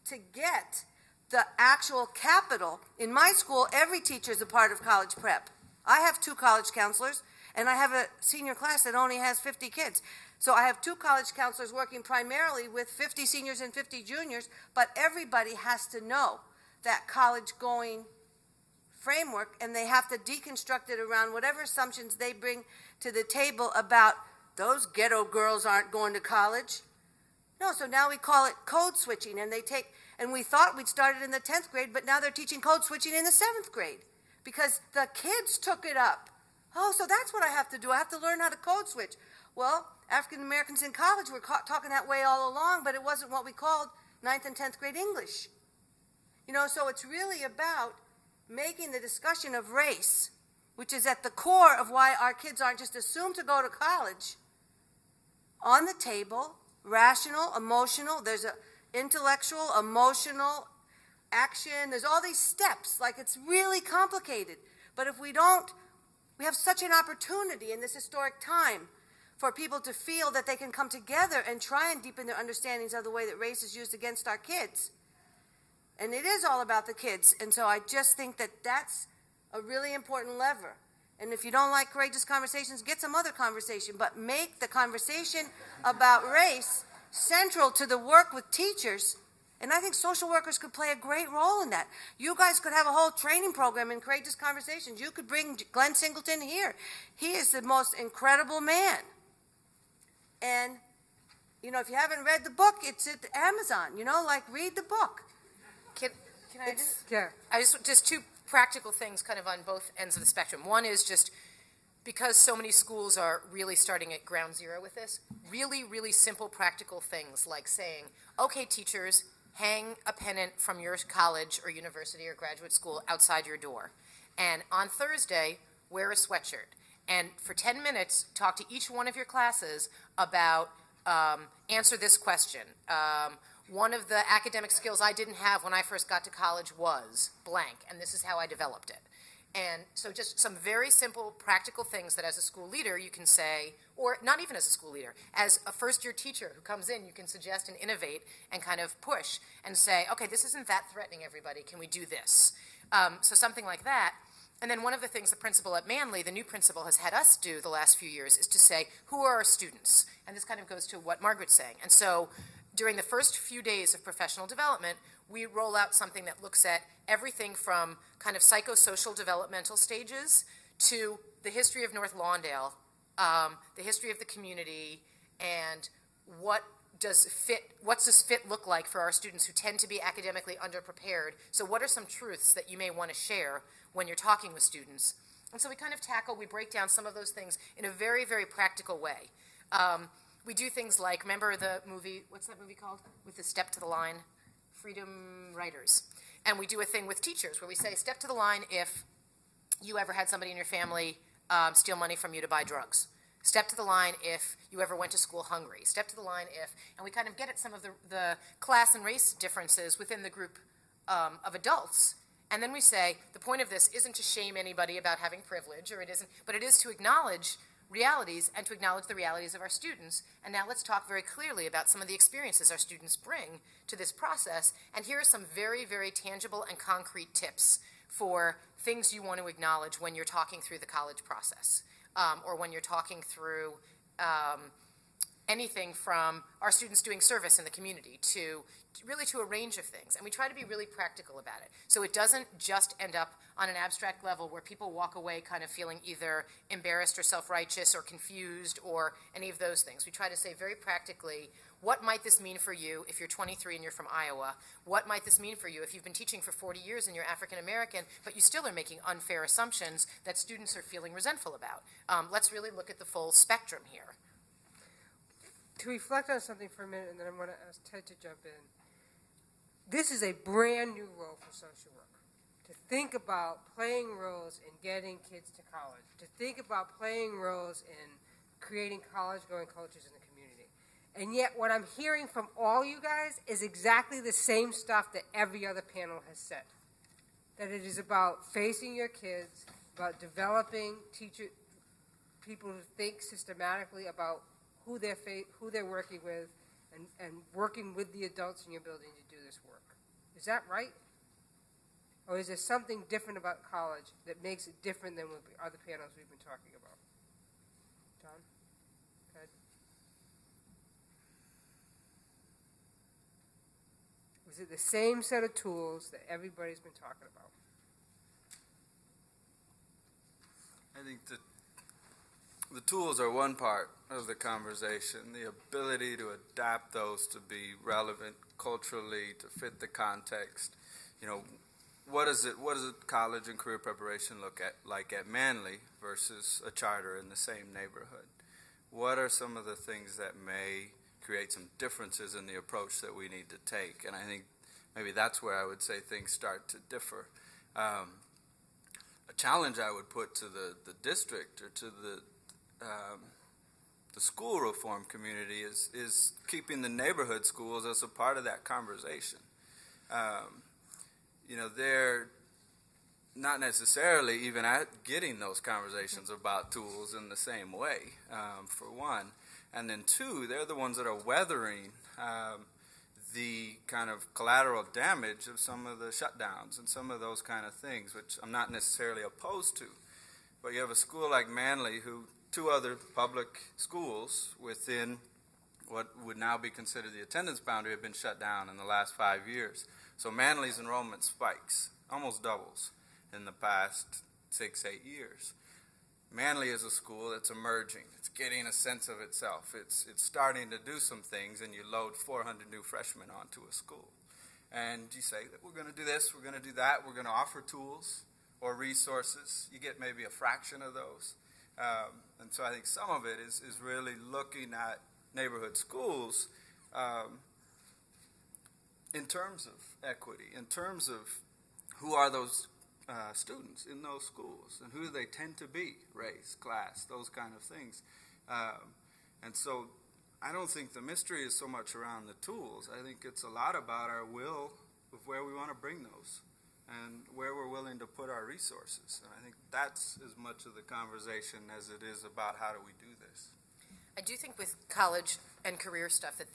B: to get the actual capital. In my school, every teacher is a part of college prep. I have 2 college counselors, and I have a senior class that only has 50 kids. So I have 2 college counselors working primarily with 50 seniors and 50 juniors, but everybody has to know that college-going framework, and they have to deconstruct it around whatever assumptions they bring to the table about those ghetto girls aren't going to college. No, so now we call it code switching, and we thought we'd started in the 10th grade, but now they're teaching code switching in the 7th grade because the kids took it up. Oh, so that's what I have to do. I have to learn how to code switch. Well, African Americans in college were talking that way all along, but it wasn't what we called 9th and 10th grade English. So it's really about making the discussion of race, which is at the core of why our kids aren't just assumed to go to college, on the table, rational, emotional. There's an intellectual, emotional, action. There's all these steps. Like, it's really complicated. But if we don't, we have such an opportunity in this historic time for people to feel that they can come together and try and deepen their understandings of the way that race is used against our kids. And it is all about the kids. And so I just think that that's a really important lever. And if you don't like courageous conversations, get some other conversation. But make the conversation about race central to the work with teachers. And I think social workers could play a great role in that. You guys could have a whole training program in courageous conversations. You could bring Glenn Singleton here. He is the most incredible man. And, if you haven't read the book, it's at Amazon. Read the book.
E: Can I just 2 practical things kind of on both ends of the spectrum. One is just because so many schools are really starting at ground zero with this, really, really simple practical things like saying, okay, teachers, hang a pennant from your college or university or graduate school outside your door. And on Thursday, wear a sweatshirt. And for 10 minutes, talk to each one of your classes about answer this question. One of the academic skills I didn't have when I first got to college was blank, and this is how I developed it. And so just some very simple, practical things that as a school leader you can say, or not even as a school leader, as a first-year teacher who comes in, you can suggest and innovate and kind of push and say, okay, this isn't that threatening, everybody. Can we do this? So something like that. And then one of the things the principal at Manly, the new principal, has had us do the last few years is to say, who are our students? And this kind of goes to what Margaret's saying. And so during the first few days of professional development, we roll out something that looks at everything from kind of psychosocial developmental stages to the history of North Lawndale, the history of the community, and what does fit look like for our students who tend to be academically underprepared. So what are some truths that you may want to share when you're talking with students? And so we break down some of those things in a very, very practical way. We do things like, remember the movie, what's that movie called? With the step to the line, Freedom Writers. And we do a thing with teachers where we say, step to the line if you ever had somebody in your family steal money from you to buy drugs. Step to the line if you ever went to school hungry. Step to the line if, and we kind of get at some of the class and race differences within the group of adults. And then we say, the point of this isn't to shame anybody about having privilege, or it isn't, but it is to acknowledge realities and to acknowledge the realities of our students. And now let's talk very clearly about some of the experiences our students bring to this process. And here are some very, very tangible and concrete tips for things you want to acknowledge when you're talking through the college process, or when you're talking through anything from our students doing service in the community to really to a range of things. And we try to be really practical about it. So it doesn't just end up on an abstract level where people walk away kind of feeling either embarrassed or self-righteous or confused or any of those things. We try to say very practically, what might this mean for you if you're 23 and you're from Iowa? What might this mean for you if you've been teaching for 40 years and you're African American, but you still are making unfair assumptions that students are feeling resentful about? Let's really look at the full spectrum here.
A: To reflect on something for a minute, and then I'm going to ask Ted to jump in. This is a brand new role for social work. To think about playing roles in getting kids to college, to think about playing roles in creating college-going cultures in the community. And yet what I'm hearing from all you guys is exactly the same stuff that every other panel has said. That it is about facing your kids, about developing people who think systematically about who they're working with, and working with the adults in your building to do this work. Is that right? Or is there something different about college that makes it different than what other panels we've been talking about? John? Ted? Is it the same set of tools that everybody's been talking about?
D: I think that the tools are one part of the conversation. The ability to adapt those to be relevant culturally, to fit the context. You know, what does college and career preparation look like at Manly versus a charter in the same neighborhood? What are some of the things that may create some differences in the approach that we need to take? And I think maybe that's where I would say things start to differ. A challenge I would put to the district or to the school reform community is keeping the neighborhood schools as a part of that conversation. You know, they're not necessarily even at getting those conversations about tools in the same way, for one. And then two, they're the ones that are weathering the kind of collateral damage of some of the shutdowns and some of those kind of things, which I'm not necessarily opposed to. But you have a school like Manly who two other public schools within what would now be considered the attendance boundary have been shut down in the last 5 years. So Manly's enrollment spikes, almost doubles in the past 6-8 years. Manly is a school that's emerging. It's getting a sense of itself. It's starting to do some things, and you load 400 new freshmen onto a school. And you say, we're going to do this, we're going to do that, we're going to offer tools or resources. You get maybe a fraction of those. And so I think some of it is really looking at neighborhood schools in terms of equity, in terms of who are those students in those schools and who do they tend to be, race, class, those kind of things. And so I don't think the mystery is so much around the tools. I think it's a lot about our will of where we want to bring those and where we're willing to put our resources. And I think that's as much of the conversation as it is about how do we do this.
E: I do think with college and career stuff that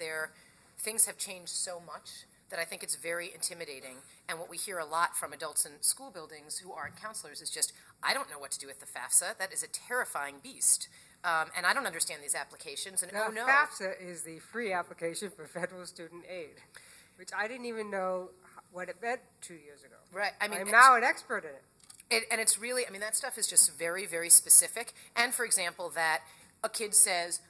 E: things have changed so much that I think it's very intimidating. And what we hear a lot from adults in school buildings who aren't counselors is just, I don't know what to do with the FAFSA. That is a terrifying beast. And I don't understand these applications. And
A: now,
E: oh no.
A: FAFSA is the free application for federal student aid, which I didn't even know what it meant 2 years ago.
E: Right. I mean,
A: I'm now an expert in it.
E: And it's really, I mean, that stuff is just very, very specific. And for example, that a kid says,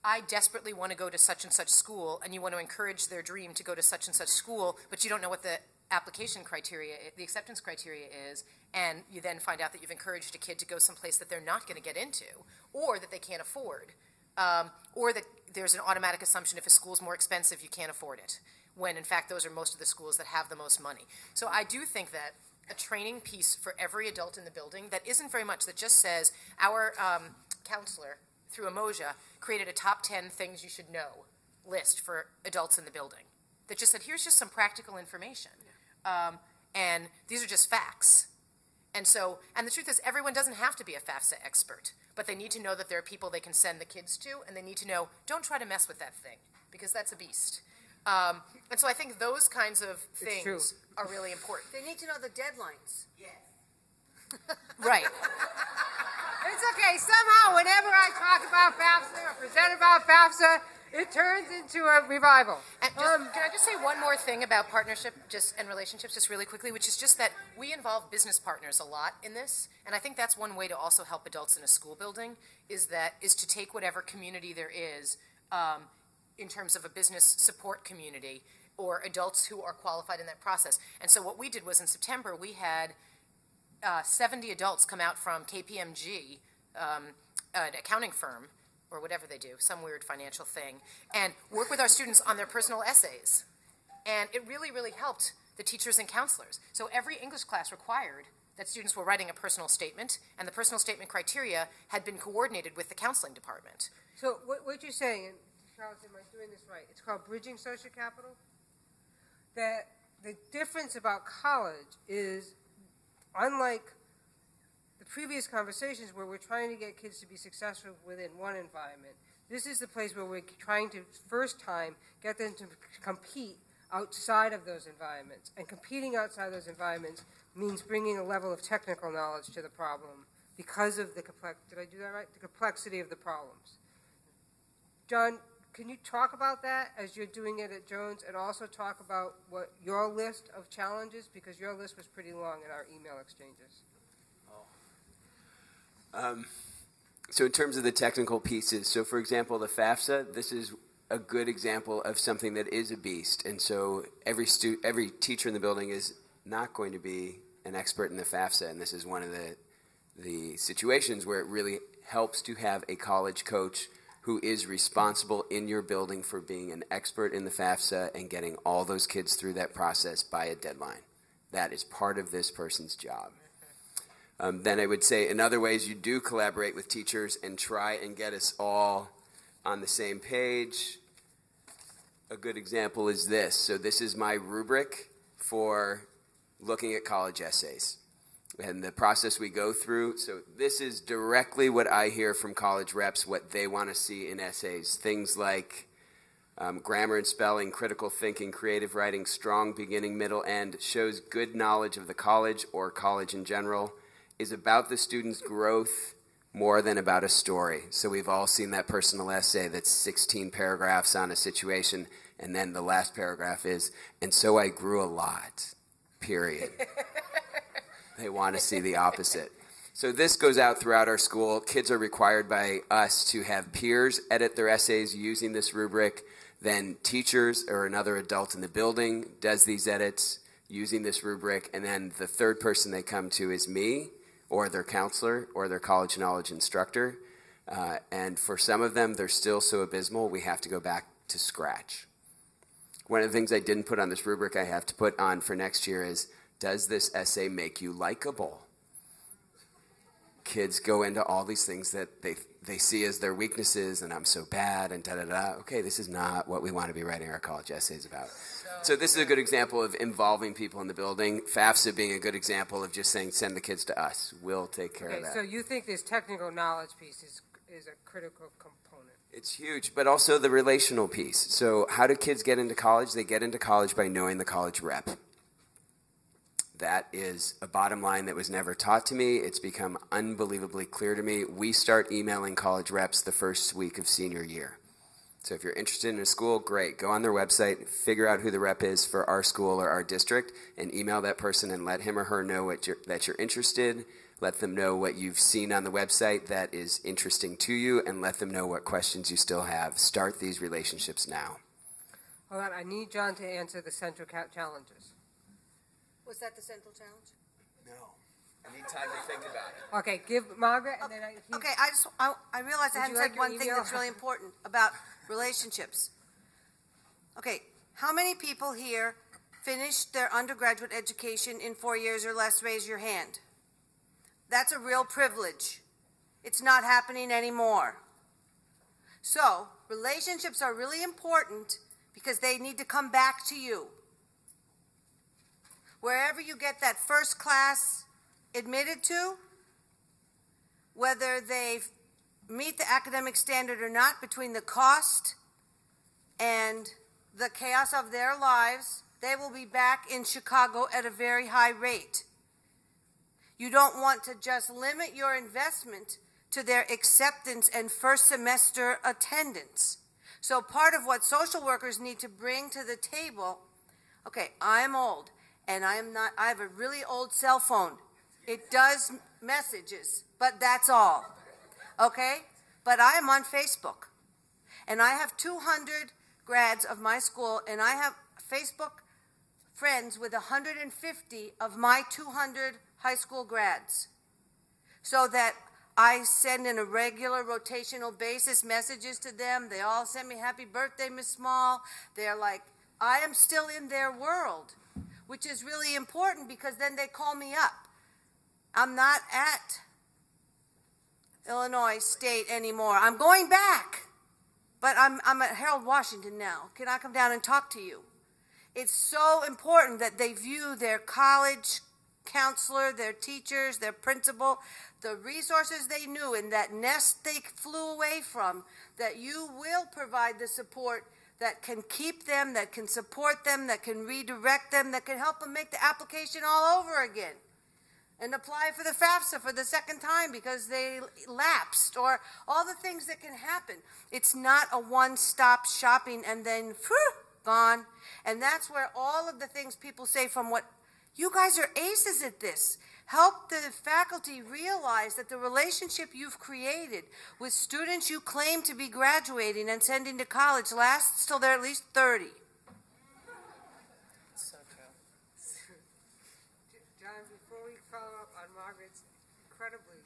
E: I desperately want to go to such and such school, and you want to encourage their dream to go to such and such school, but you don't know what the application criteria, the acceptance criteria is, and you then find out that you've encouraged a kid to go someplace that they're not going to get into, or that they can't afford, or that there's an automatic assumption if a school's more expensive, you can't afford it, when in fact those are most of the schools that have the most money. So I do think that a training piece for every adult in the building that isn't very much, that just says our counselor through Umoja created a top 10 things you should know list for adults in the building that just said, here's just some practical information. And these are just facts. And the truth is, everyone doesn't have to be a FAFSA expert, but they need to know that there are people they can send the kids to, and they need to know, don't try to mess with that thing, because that's a beast. And so I think those kinds of things are really important.
B: They need to know the deadlines.
E: Right.
A: It's okay. Somehow, whenever I talk about FAFSA or present about FAFSA, it turns into a revival.
E: And can I just say one more thing about partnership and relationships just really quickly, which is just that we involve business partners a lot in this, and I think that's one way to also help adults in a school building is to take whatever community there is in terms of a business support community or adults who are qualified in that process. And so what we did was in September we had 70 adults come out from KPMG, an accounting firm, or whatever they do, some weird financial thing, and work with our students on their personal essays. And it really, really helped the teachers and counselors. So every English class required that students were writing a personal statement, and the personal statement criteria had been coordinated with the counseling department.
A: So what you're saying, and Charlotte, am I doing this right? It's called bridging social capital? That the difference about college is, unlike the previous conversations where we're trying to get kids to be successful within one environment, this is the place where we're trying to, first time, get them to compete outside of those environments. And competing outside those environments means bringing a level of technical knowledge to the problem because of the did I do that right? The complexity of the problems. John, can you talk about that as you're doing it at Jones, and also talk about what your list of challenges, because your list was pretty long in our email exchanges.
C: So in terms of the technical pieces, so for example, the FAFSA, this is a good example of something that is a beast. And so every teacher in the building is not going to be an expert in the FAFSA, and this is one of the situations where it really helps to have a college coach who is responsible in your building for being an expert in the FAFSA and getting all those kids through that process by a deadline. That is part of this person's job. Then I would say in other ways you do collaborate with teachers and try and get us all on the same page. A good example is this. So this is my rubric for looking at college essays and the process we go through. So this is directly what I hear from college reps, what they want to see in essays. Things like grammar and spelling, critical thinking, creative writing, strong beginning, middle, end, shows good knowledge of the college or college in general, is about the student's growth more than about a story. So we've all seen that personal essay that's 16 paragraphs on a situation, and then the last paragraph is, and so I grew a lot, period. They want to see the opposite. So this goes out throughout our school. Kids are required by us to have peers edit their essays using this rubric. Then teachers or another adult in the building does these edits using this rubric. And then the third person they come to is me or their counselor or their college knowledge instructor. And for some of them, they're still so abysmal, we have to go back to scratch. One of the things I didn't put on this rubric I have to put on for next year is, does this essay make you likable? Kids go into all these things that they see as their weaknesses, and I'm so bad, and da-da-da. Okay, this is not what we want to be writing our college essays about. So this is a good example of involving people in the building. FAFSA being a good example of just saying, send the kids to us. We'll take care of that.
A: So you think this technical knowledge piece is a critical component?
C: It's huge, but also the relational piece. So how do kids get into college? They get into college by knowing the college rep. That is a bottom line that was never taught to me. It's become unbelievably clear to me. We start emailing college reps the first week of senior year. So if you're interested in a school, great. Go on their website, figure out who the rep is for our school or our district, and email that person and let him or her know that you're interested. Let them know what you've seen on the website that is interesting to you, and let them know what questions you still have. Start these relationships now.
A: Hold on. I need John to answer the central challenges.
B: Was that the central challenge?
C: No. I need time to think about it.
A: Okay, give Margaret, and then
B: Okay, I realized I hadn't said one thing that's really important about relationships. Okay, how many people here finished their undergraduate education in 4 years or less? Raise your hand. That's a real privilege. It's not happening anymore. So, relationships are really important because they need to come back to you. Wherever you get that first class admitted to, whether they meet the academic standard or not, between the cost and the chaos of their lives, they will be back in Chicago at a very high rate. You don't want to just limit your investment to their acceptance and first semester attendance. So part of what social workers need to bring to the table, okay, I'm old and I have a really old cell phone. It does messages, but that's all. Okay? But I am on Facebook. And I have 200 grads of my school, and I have Facebook friends with 150 of my 200 high school grads. So that I send in a regular rotational basis messages to them. They all send me happy birthday, Miss Small. They're like, I am still in their world, which is really important because then they call me up. I'm not at Illinois State anymore. I'm going back, but I'm at Harold Washington now. Can I come down and talk to you? It's so important that they view their college counselor, their teachers, their principal, the resources they knew in that nest they flew away from, that you will provide the support that can keep them, that can support them, that can redirect them, that can help them make the application all over again and apply for the FAFSA for the second time because they lapsed, or all the things that can happen. It's not a one-stop shopping and then gone. And that's where all of the things people say from what you guys are aces at this. Help the faculty realize that the relationship you've created with students you claim to be graduating and sending to college lasts till they're at least 30.
E: So true.
A: John, before we follow up on Margaret's incredibly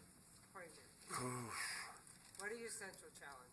A: poignant, what are your central challenges?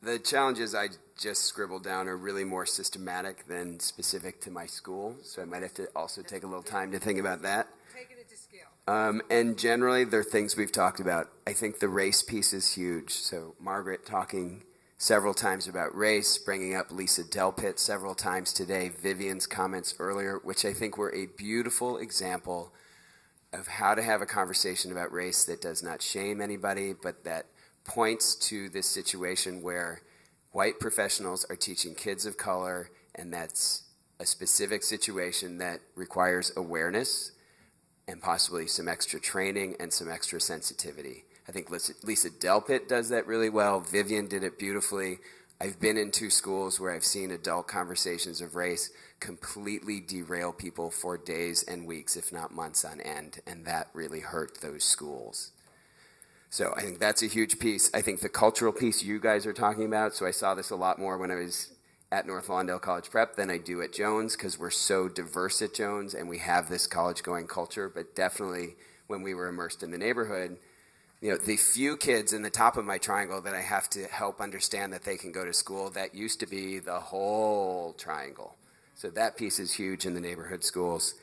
C: The challenges I just scribbled down are really more systematic than specific to my school, so I might have to also take a little time to think about that.
A: Taking it to scale.
C: And generally, they're things we've talked about. I think the race piece is huge. So Margaret talking several times about race, bringing up Lisa Delpit several times today, Vivian's comments earlier, which I think were a beautiful example of how to have a conversation about race that does not shame anybody, but that points to this situation where white professionals are teaching kids of color, and that's a specific situation that requires awareness and possibly some extra training and some extra sensitivity. I think Lisa Delpit does that really well. Vivian did it beautifully. I've been in 2 schools where I've seen adult conversations of race completely derail people for days and weeks, if not months on end, and that really hurt those schools. So I think that's a huge piece. I think the cultural piece you guys are talking about, so I saw this a lot more when I was at North Lawndale College Prep than I do at Jones, because we're so diverse at Jones and we have this college-going culture, but definitely when we were immersed in the neighborhood, you know, the few kids in the top of my triangle that I have to help understand that they can go to school, that used to be the whole triangle. So that piece is huge in the neighborhood schools.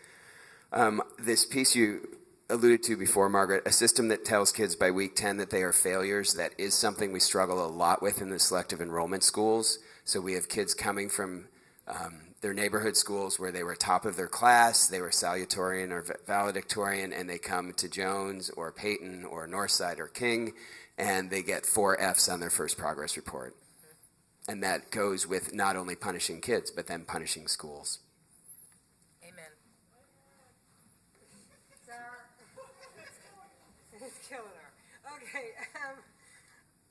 C: This piece you alluded to before, Margaret, a system that tells kids by week 10 that they are failures, that is something we struggle a lot with in the selective enrollment schools. So we have kids coming from their neighborhood schools where they were top of their class, they were salutatorian or valedictorian, and they come to Jones or Peyton or Northside or King, and they get 4 Fs on their first progress report. And that goes with not only punishing kids, but then punishing schools.
E: Amen.
A: Sarah? It's killing her. Okay.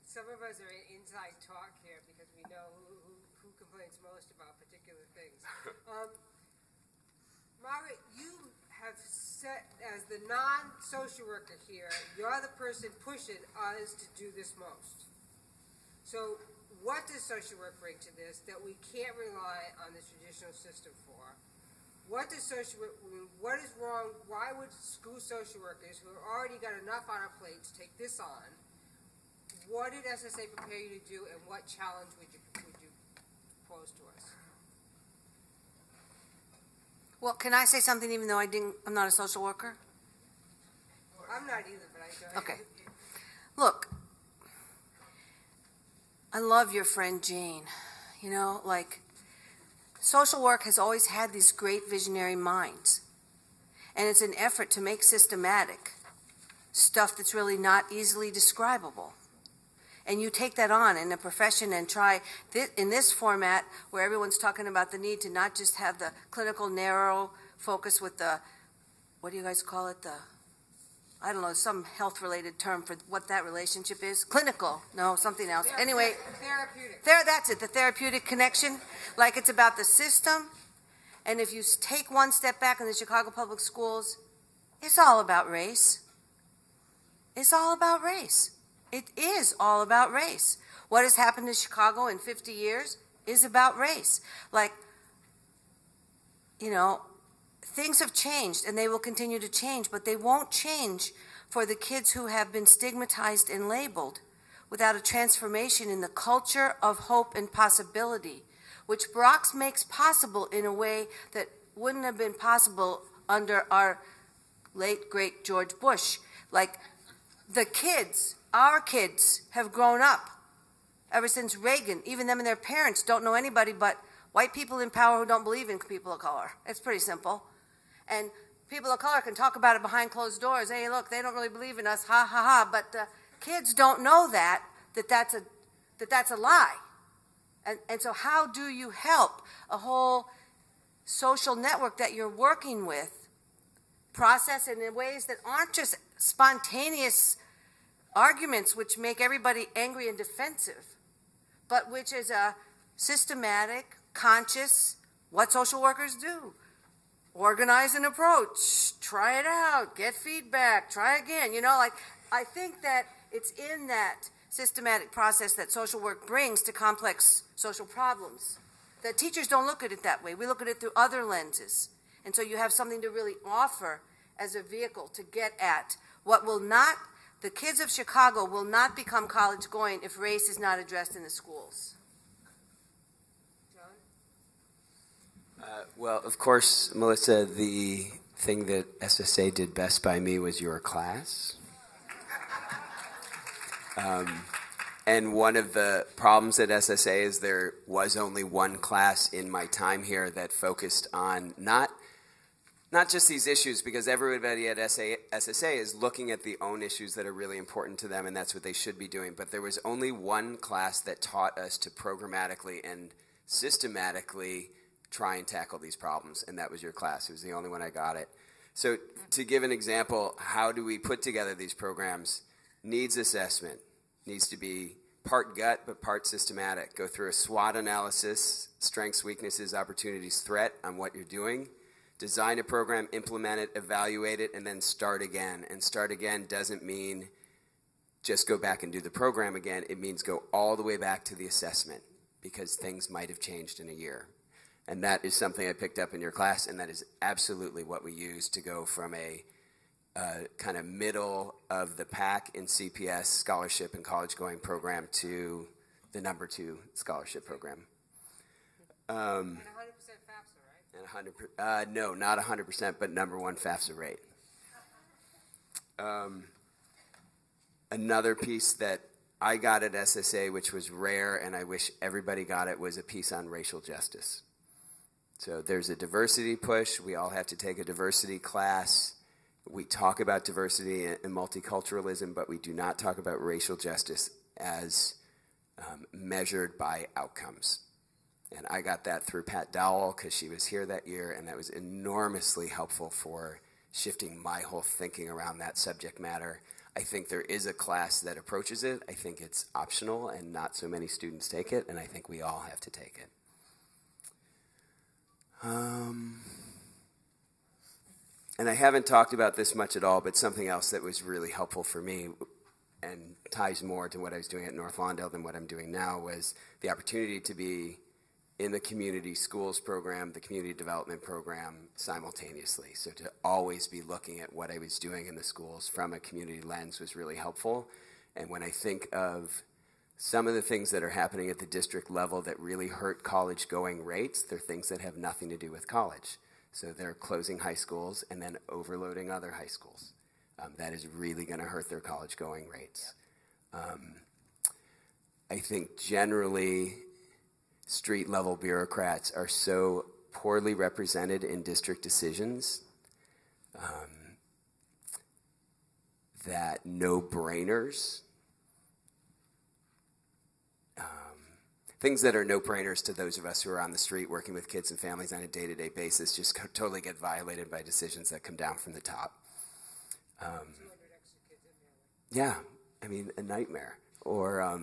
A: Some of us are in inside talk here because we know who complains most about particular things. Margaret, you have set, as the non-social worker here, you're the person pushing us to do this most. So what does social work bring to this that we can't rely on the traditional system for? What does social work, what is wrong? Why would school social workers who have already got enough on our plates take this on? What did SSA prepare you to do, and what challenge would you pose to us?
B: Well, can I say something even though I'm not a social worker?
A: I'm not either, but I go ahead.
B: Okay. Look, I love your friend Jane. You know, like, social work has always had these great visionary minds. And it's an effort to make systematic stuff that's really not easily describable. And you take that on in a profession and try, in this format where everyone's talking about the need to not just have the clinical narrow focus with the, what do you guys call it? I don't know, some health-related term for what that relationship is. Clinical. No, something else. Anyway.
A: Therapeutic.
B: That's it, the therapeutic connection. Like it's about the system. And if you take one step back in the Chicago Public Schools, it's all about race. It's all about race. It is all about race. What has happened in Chicago in 50 years is about race. Like, you know, things have changed and they will continue to change, but they won't change for the kids who have been stigmatized and labeled without a transformation in the culture of hope and possibility, which Brock's makes possible in a way that wouldn't have been possible under our late, great George Bush. Like, the kids, our kids, have grown up ever since Reagan. Even them and their parents don't know anybody but white people in power who don't believe in people of color. It's pretty simple. And people of color can talk about it behind closed doors. Hey, look, they don't really believe in us, ha, ha, ha. But the kids don't know that's a lie. And so how do you help a whole social network that you're working with process it in ways that aren't just spontaneous arguments which make everybody angry and defensive, but which is a systematic, conscious, what social workers do. Organize an approach, try it out, get feedback, try again. You know, like, I think that it's in that systematic process that social work brings to complex social problems. That teachers don't look at it that way. We look at it through other lenses. And so you have something to really offer as a vehicle to get at what will not, the kids of Chicago will not become college going if race is not addressed in the schools.
C: Well, of course, Melissa, the thing that SSA did best by me was your class. And one of the problems at SSA is there was only one class in my time here that focused on not just these issues, because everybody at SSA is looking at the own issues that are really important to them, and that's what they should be doing. But there was only one class that taught us to programmatically and systematically try and tackle these problems, and that was your class. It was the only one I got it. So to give an example, how do we put together these programs? Needs assessment needs to be part gut but part systematic. Go through a SWOT analysis, strengths, weaknesses, opportunities, threat on what you're doing. Design a program, implement it, evaluate it, and then start again. And start again doesn't mean just go back and do the program again. It means go all the way back to the assessment, because things might have changed in a year. And that is something I picked up in your class, and that is absolutely what we use to go from a kind of middle of the pack in CPS scholarship and college-going program to the number 2 scholarship program.
A: And 100% FAFSA, right?
C: And no, not 100%, but number 1 FAFSA rate. Another piece that I got at SSA, which was rare, and I wish everybody got it, was a piece on racial justice. So there's a diversity push. We all have to take a diversity class. We talk about diversity and multiculturalism, but we do not talk about racial justice as measured by outcomes. And I got that through Pat Dowell because she was here that year, and that was enormously helpful for shifting my whole thinking around that subject matter. I think there is a class that approaches it. I think it's optional, and not so many students take it, and I think we all have to take it. And I haven't talked about this much at all, but something else that was really helpful for me and ties more to what I was doing at North Lawndale than what I'm doing now was the opportunity to be in the community schools program, the community development program simultaneously. So to always be looking at what I was doing in the schools from a community lens was really helpful. And when I think of some of the things that are happening at the district level that really hurt college-going rates, they're things that have nothing to do with college. So they're closing high schools and then overloading other high schools. That is really going to hurt their college-going rates. I think generally street-level bureaucrats are so poorly represented in district decisions that no-brainers, things that are no-brainers to those of us who are on the street working with kids and families on a day-to-day basis just totally get violated by decisions that come down from the top. Yeah, I mean, a nightmare. Or I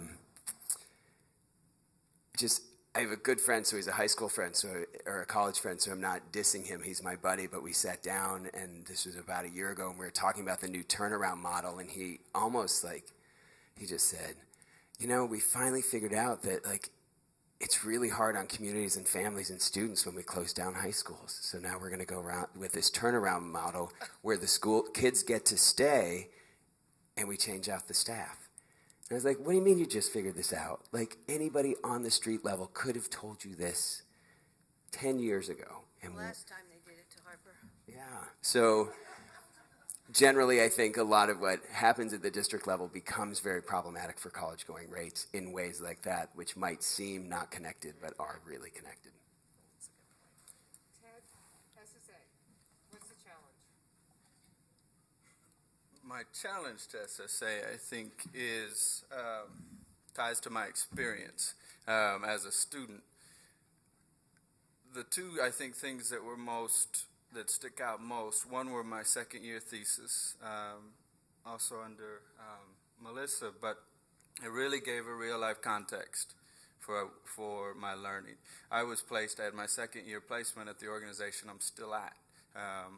C: have a good friend, so he's a high school friend, or a college friend, so I'm not dissing him. He's my buddy, but we sat down, and this was about a year ago, and we were talking about the new turnaround model, and he just said, we finally figured out that, it's really hard on communities and families and students when we close down high schools. So now we're going to go around with this turnaround model where the school kids get to stay, and we change out the staff. And I was like, what do you mean you just figured this out? Anybody on the street level could have told you this 10 years ago. And
B: last time they did it to Harper.
C: Yeah. So generally, I think a lot of what happens at the district level becomes very problematic for college-going rates in ways like that, which might seem not connected, but are really connected.
A: Ted, SSA, what's the challenge?
D: My challenge to SSA, I think, is ties to my experience as a student. The two, I think, things that stick out most, one were my second-year thesis, also under Melissa, but it really gave a real-life context for my learning. I had my second-year placement at the organization I'm still at.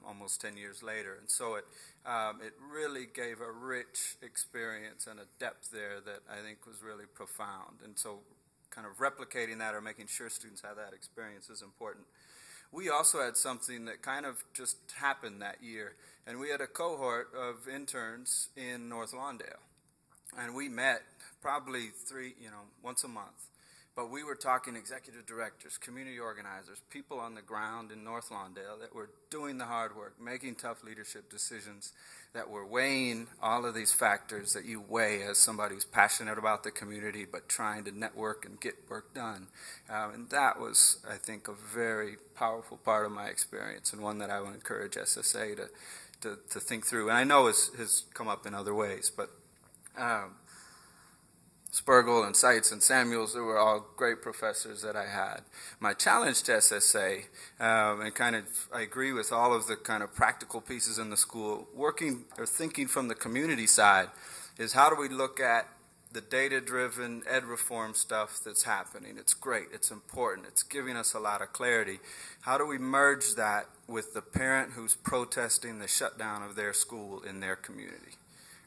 D: Almost 10 years later. And so it really gave a rich experience and a depth there that I think was really profound. And so kind of replicating that or making sure students have that experience is important. We also had something that kind of just happened that year. And we had a cohort of interns in North Lawndale. And we met probably once a month. But we were talking executive directors, community organizers, people on the ground in North Lawndale that were doing the hard work, making tough leadership decisions, that were weighing all of these factors that you weigh as somebody who's passionate about the community but trying to network and get work done. And that was, I think, a very powerful part of my experience and one that I would encourage SSA to think through. And I know has come up in other ways, but Spergel and Seitz and Samuels, they were all great professors that I had. My challenge to SSA, and I agree with all of the kind of practical pieces in the school, working or thinking from the community side, is how do we look at the data-driven ed reform stuff that's happening? It's great, it's important, it's giving us a lot of clarity. How do we merge that with the parent who's protesting the shutdown of their school in their community?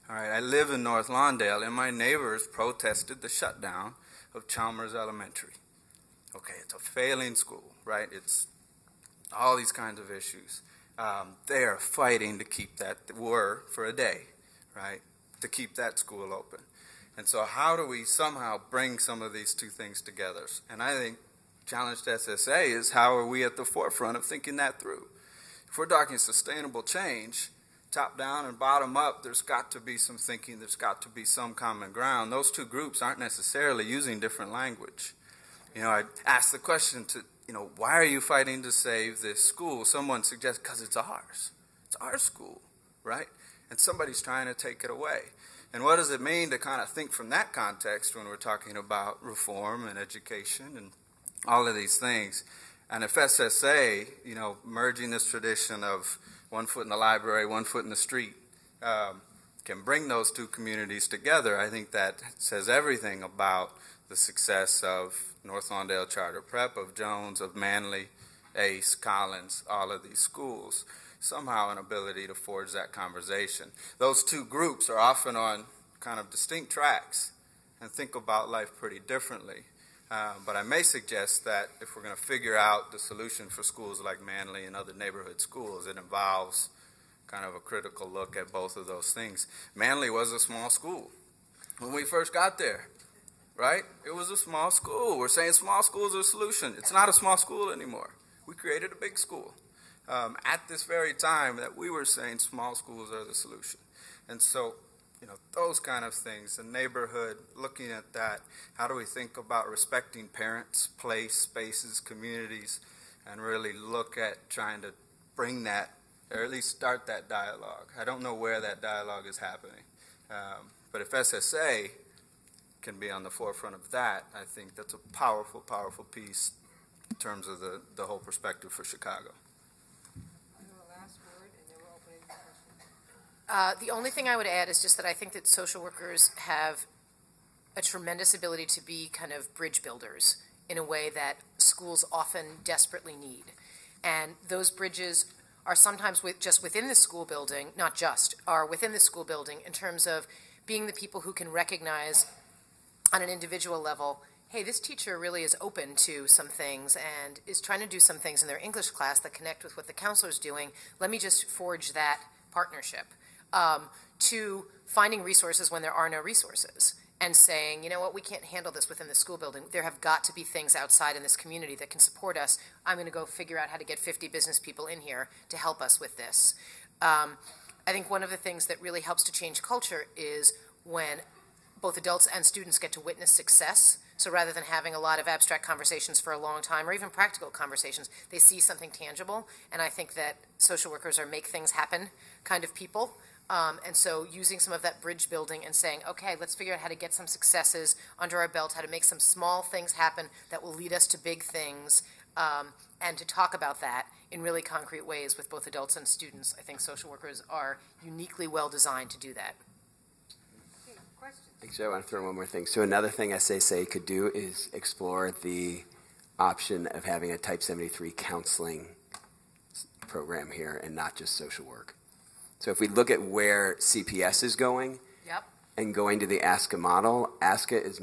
D: All right, I live in North Lawndale, and my neighbors protested the shutdown of Chalmers Elementary. Okay, it's a failing school, right? It's all these kinds of issues. They are fighting to keep for a day, right, to keep that school open. And so how do we somehow bring some of these two things together? And I think challenge to SSA is how are we at the forefront of thinking that through? If we're talking sustainable change, top down and bottom up, there's got to be some thinking, there's got to be some common ground. Those two groups aren't necessarily using different language. I asked the question why are you fighting to save this school? Someone suggests, because it's ours. It's our school, right? And somebody's trying to take it away. And what does it mean to kind of think from that context when we're talking about reform and education and all of these things? And if SSA, merging this tradition of 1 foot in the library, 1 foot in the street, can bring those two communities together, I think that says everything about the success of North Lawndale Charter Prep, of Jones, of Manly, Ace, Collins, all of these schools. Somehow an ability to forge that conversation. Those two groups are often on kind of distinct tracks and think about life pretty differently. But I may suggest that if we're going to figure out the solution for schools like Manly and other neighborhood schools, it involves kind of a critical look at both of those things. Manly was a small school when we first got there, right? It was a small school. We're saying small schools are a solution. It's not a small school anymore. We created a big school at this very time that we were saying small schools are the solution. And so, those kind of things, the neighborhood, looking at that. How do we think about respecting parents, place, spaces, communities, and really look at trying to bring that, or at least start that dialogue. I don't know where that dialogue is happening. But if SSA can be on the forefront of that, I think that's a powerful, powerful piece in terms of the whole perspective for Chicago.
E: The only thing I would add is just that I think that social workers have a tremendous ability to be kind of bridge builders in a way that schools often desperately need. And those bridges are sometimes just within the school building, not just, are within the school building in terms of being the people who can recognize on an individual level, hey, this teacher really is open to some things and is trying to do some things in their English class that connect with what the counselor's doing. Let me just forge that partnership. To finding resources when there are no resources and saying, you know what, we can't handle this within the school building. There have got to be things outside in this community that can support us. I'm going to go figure out how to get 50 business people in here to help us with this. I think one of the things that really helps to change culture is when both adults and students get to witness success. So rather than having a lot of abstract conversations for a long time or even practical conversations, they see something tangible. And I think that social workers are make things happen kind of people. And so using some of that bridge building and saying, okay, let's figure out how to get some successes under our belt, how to make some small things happen that will lead us to big things, and to talk about that in really concrete ways with both adults and students. I think social workers are uniquely well designed to do that.
C: Actually, I want to throw one more thing. So another thing SSA could do is explore the option of having a Type 73 counseling program here and not just social work. So if we look at where CPS is going,
E: Yep.
C: and going to the ASCA model, ASCA is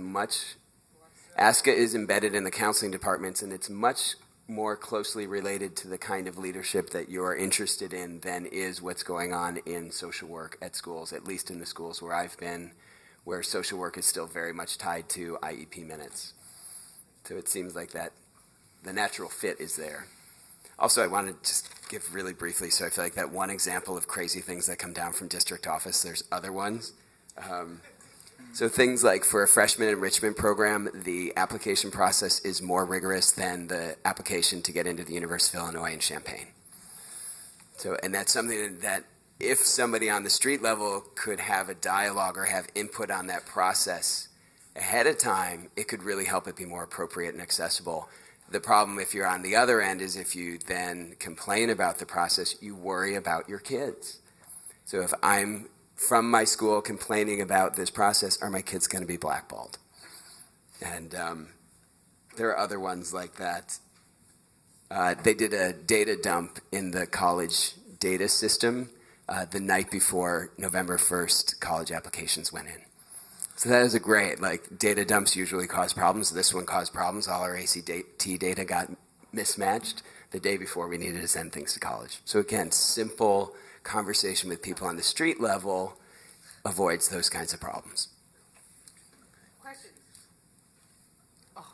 C: embedded in the counseling departments, and it's much more closely related to the kind of leadership that you're interested in than is what's going on in social work at schools, at least in the schools where I've been, where social work is still very much tied to IEP minutes. So it seems like that the natural fit is there. Also, I want to just give really briefly, so I feel like that one example of crazy things that come down from district office, there's other ones. So things like for a freshman enrichment program, the application process is more rigorous than the application to get into the University of Illinois in Champaign. So, and that's something that if somebody on the street level could have a dialogue or have input on that process ahead of time, it could really help it be more appropriate and accessible. The problem if you're on the other end is if you then complain about the process, you worry about your kids. So if I'm from my school complaining about this process, are my kids going to be blackballed? And there are other ones like that. They did a data dump in the college data system the night before November 1st college applications went in. So that is a great, data dumps usually cause problems. This one caused problems. All our ACT data got mismatched the day before we needed to send things to college. So again, simple conversation with people on the street level avoids those kinds of problems.
A: Questions?
F: I have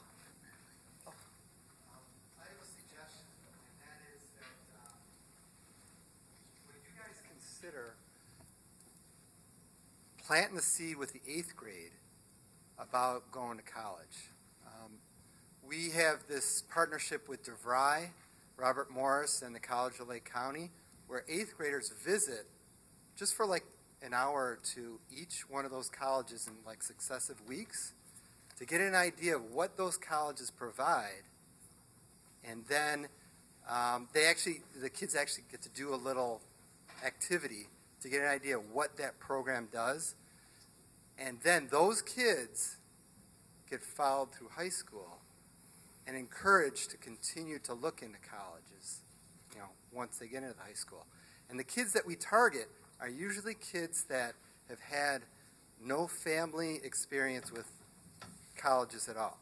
F: a suggestion, and that is that would you guys consider planting the seed with the 8th grade about going to college? We have this partnership with DeVry, Robert Morris, and the College of Lake County, where 8th graders visit just for an hour or two each one of those colleges in successive weeks to get an idea of what those colleges provide. And then the kids actually get to do a little activity to get an idea of what that program does. And then those kids get followed through high school and encouraged to continue to look into colleges, once they get into high school. And the kids that we target are usually kids that have had no family experience with colleges at all.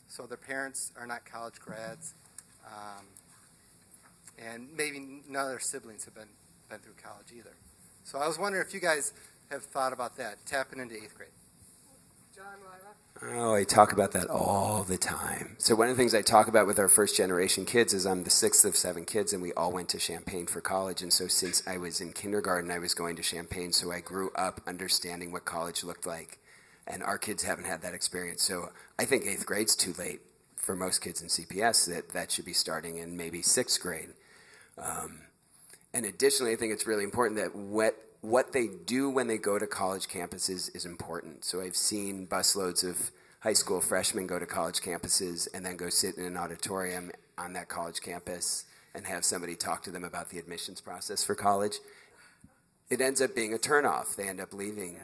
F: So their parents are not college grads, and maybe none of their siblings have been through college either. So I was wondering if you guys have thought about that, tapping into 8th grade.
A: John, Lila?
C: Oh, I talk about that all the time. So one of the things I talk about with our first generation kids is I'm the sixth of 7 kids, and we all went to Champaign for college. And so since I was in kindergarten, I was going to Champaign, so I grew up understanding what college looked like. And our kids haven't had that experience. So I think 8th grade's too late for most kids in CPS. That should be starting in maybe 6th grade. And additionally, I think it's really important that what they do when they go to college campuses is important. So I've seen busloads of high school freshmen go to college campuses and then go sit in an auditorium on that college campus and have somebody talk to them about the admissions process for college. It ends up being a turnoff. They end up leaving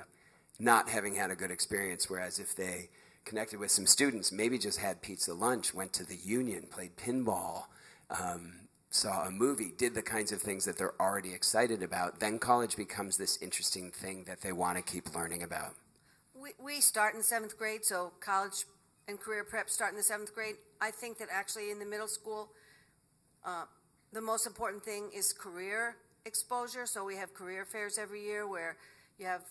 C: not having had a good experience, whereas if they connected with some students, maybe just had pizza lunch, went to the Union, played pinball, saw a movie, did the kinds of things that they're already excited about, then college becomes this interesting thing that they want to keep learning about.
B: We start in 7th grade, so college and career prep start in the 7th grade. I think that actually in the middle school, the most important thing is career exposure. So we have career fairs every year where you have,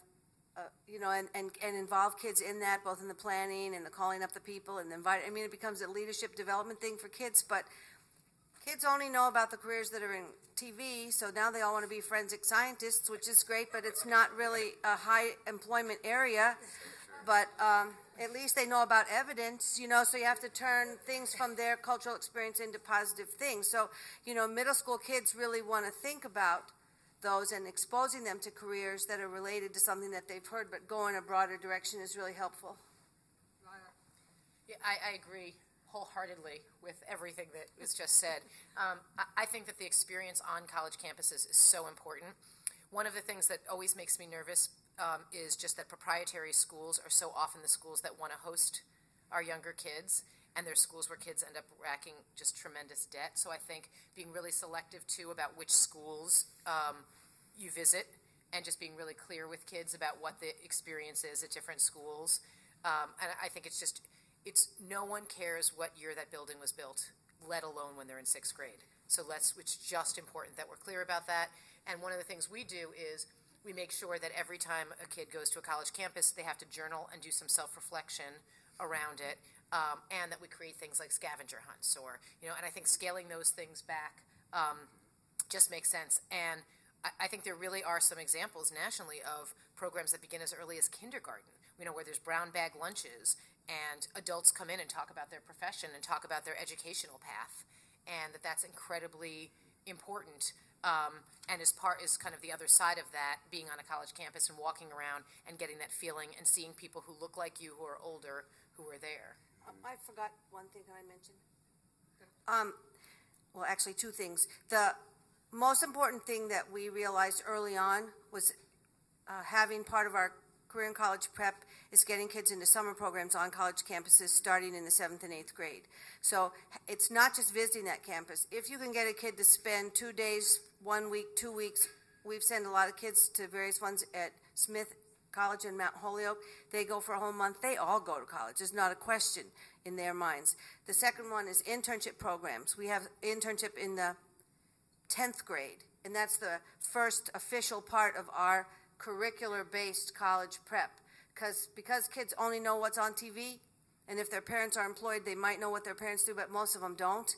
B: and involve kids in that, both in the planning and the calling up the people and the invite. I mean, it becomes a leadership development thing for kids, but kids only know about the careers that are in TV, so now they all want to be forensic scientists, which is great, but it's not really a high employment area. But at least they know about evidence, so you have to turn things from their cultural experience into positive things. So, middle school kids really want to think about those, and exposing them to careers that are related to something that they've heard, but go in a broader direction is really helpful.
E: Yeah, I agree wholeheartedly with everything that was just said. I think that the experience on college campuses is so important. One of the things that always makes me nervous is just that proprietary schools are so often the schools that want to host our younger kids, and they're schools where kids end up racking just tremendous debt. So I think being really selective, too, about which schools you visit, and just being really clear with kids about what the experience is at different schools. And I think it's no one cares what year that building was built, let alone when they're in 6th grade. So it's just important that we're clear about that. And one of the things we do is we make sure that every time a kid goes to a college campus, they have to journal and do some self-reflection around it, and that we create things like scavenger hunts and I think scaling those things back just makes sense. And I think there really are some examples nationally of programs that begin as early as kindergarten, where there's brown bag lunches and adults come in and talk about their profession and talk about their educational path, and that's incredibly important. And is kind of the other side of that, being on a college campus and walking around and getting that feeling and seeing people who look like you, who are older, who are there.
B: I forgot one thing that I mentioned. Well, actually, 2 things. The most important thing that we realized early on was having part of our career and college prep is getting kids into summer programs on college campuses starting in the 7th and 8th grade. So it's not just visiting that campus. If you can get a kid to spend 2 days, 1 week, 2 weeks, we've sent a lot of kids to various ones at Smith College in Mount Holyoke. They go for a whole month. They all go to college. There's not a question in their minds. The second one is internship programs. We have internship in the 10th grade, and that's the first official part of our curricular-based college prep, because kids only know what's on TV, and if their parents are employed, they might know what their parents do, but most of them don't.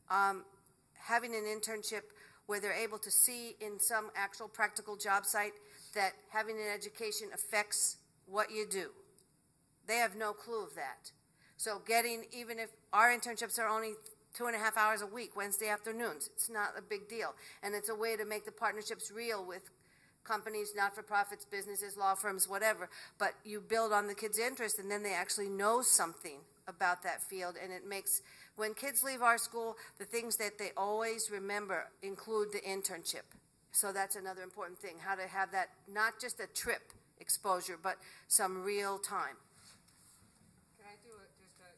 B: Having an internship where they're able to see in some actual practical job site that having an education affects what you do. They have no clue of that. So even if our internships are only 2.5 hours a week, Wednesday afternoons, it's not a big deal. And it's a way to make the partnerships real with companies, not-for-profits, businesses, law firms, whatever. But you build on the kids' interest, and then they actually know something about that field. And it makes, when kids leave our school, the things that they always remember include the internship. So that's another important thing, how to have that, not just a trip exposure, but some real time.
A: Can I do just an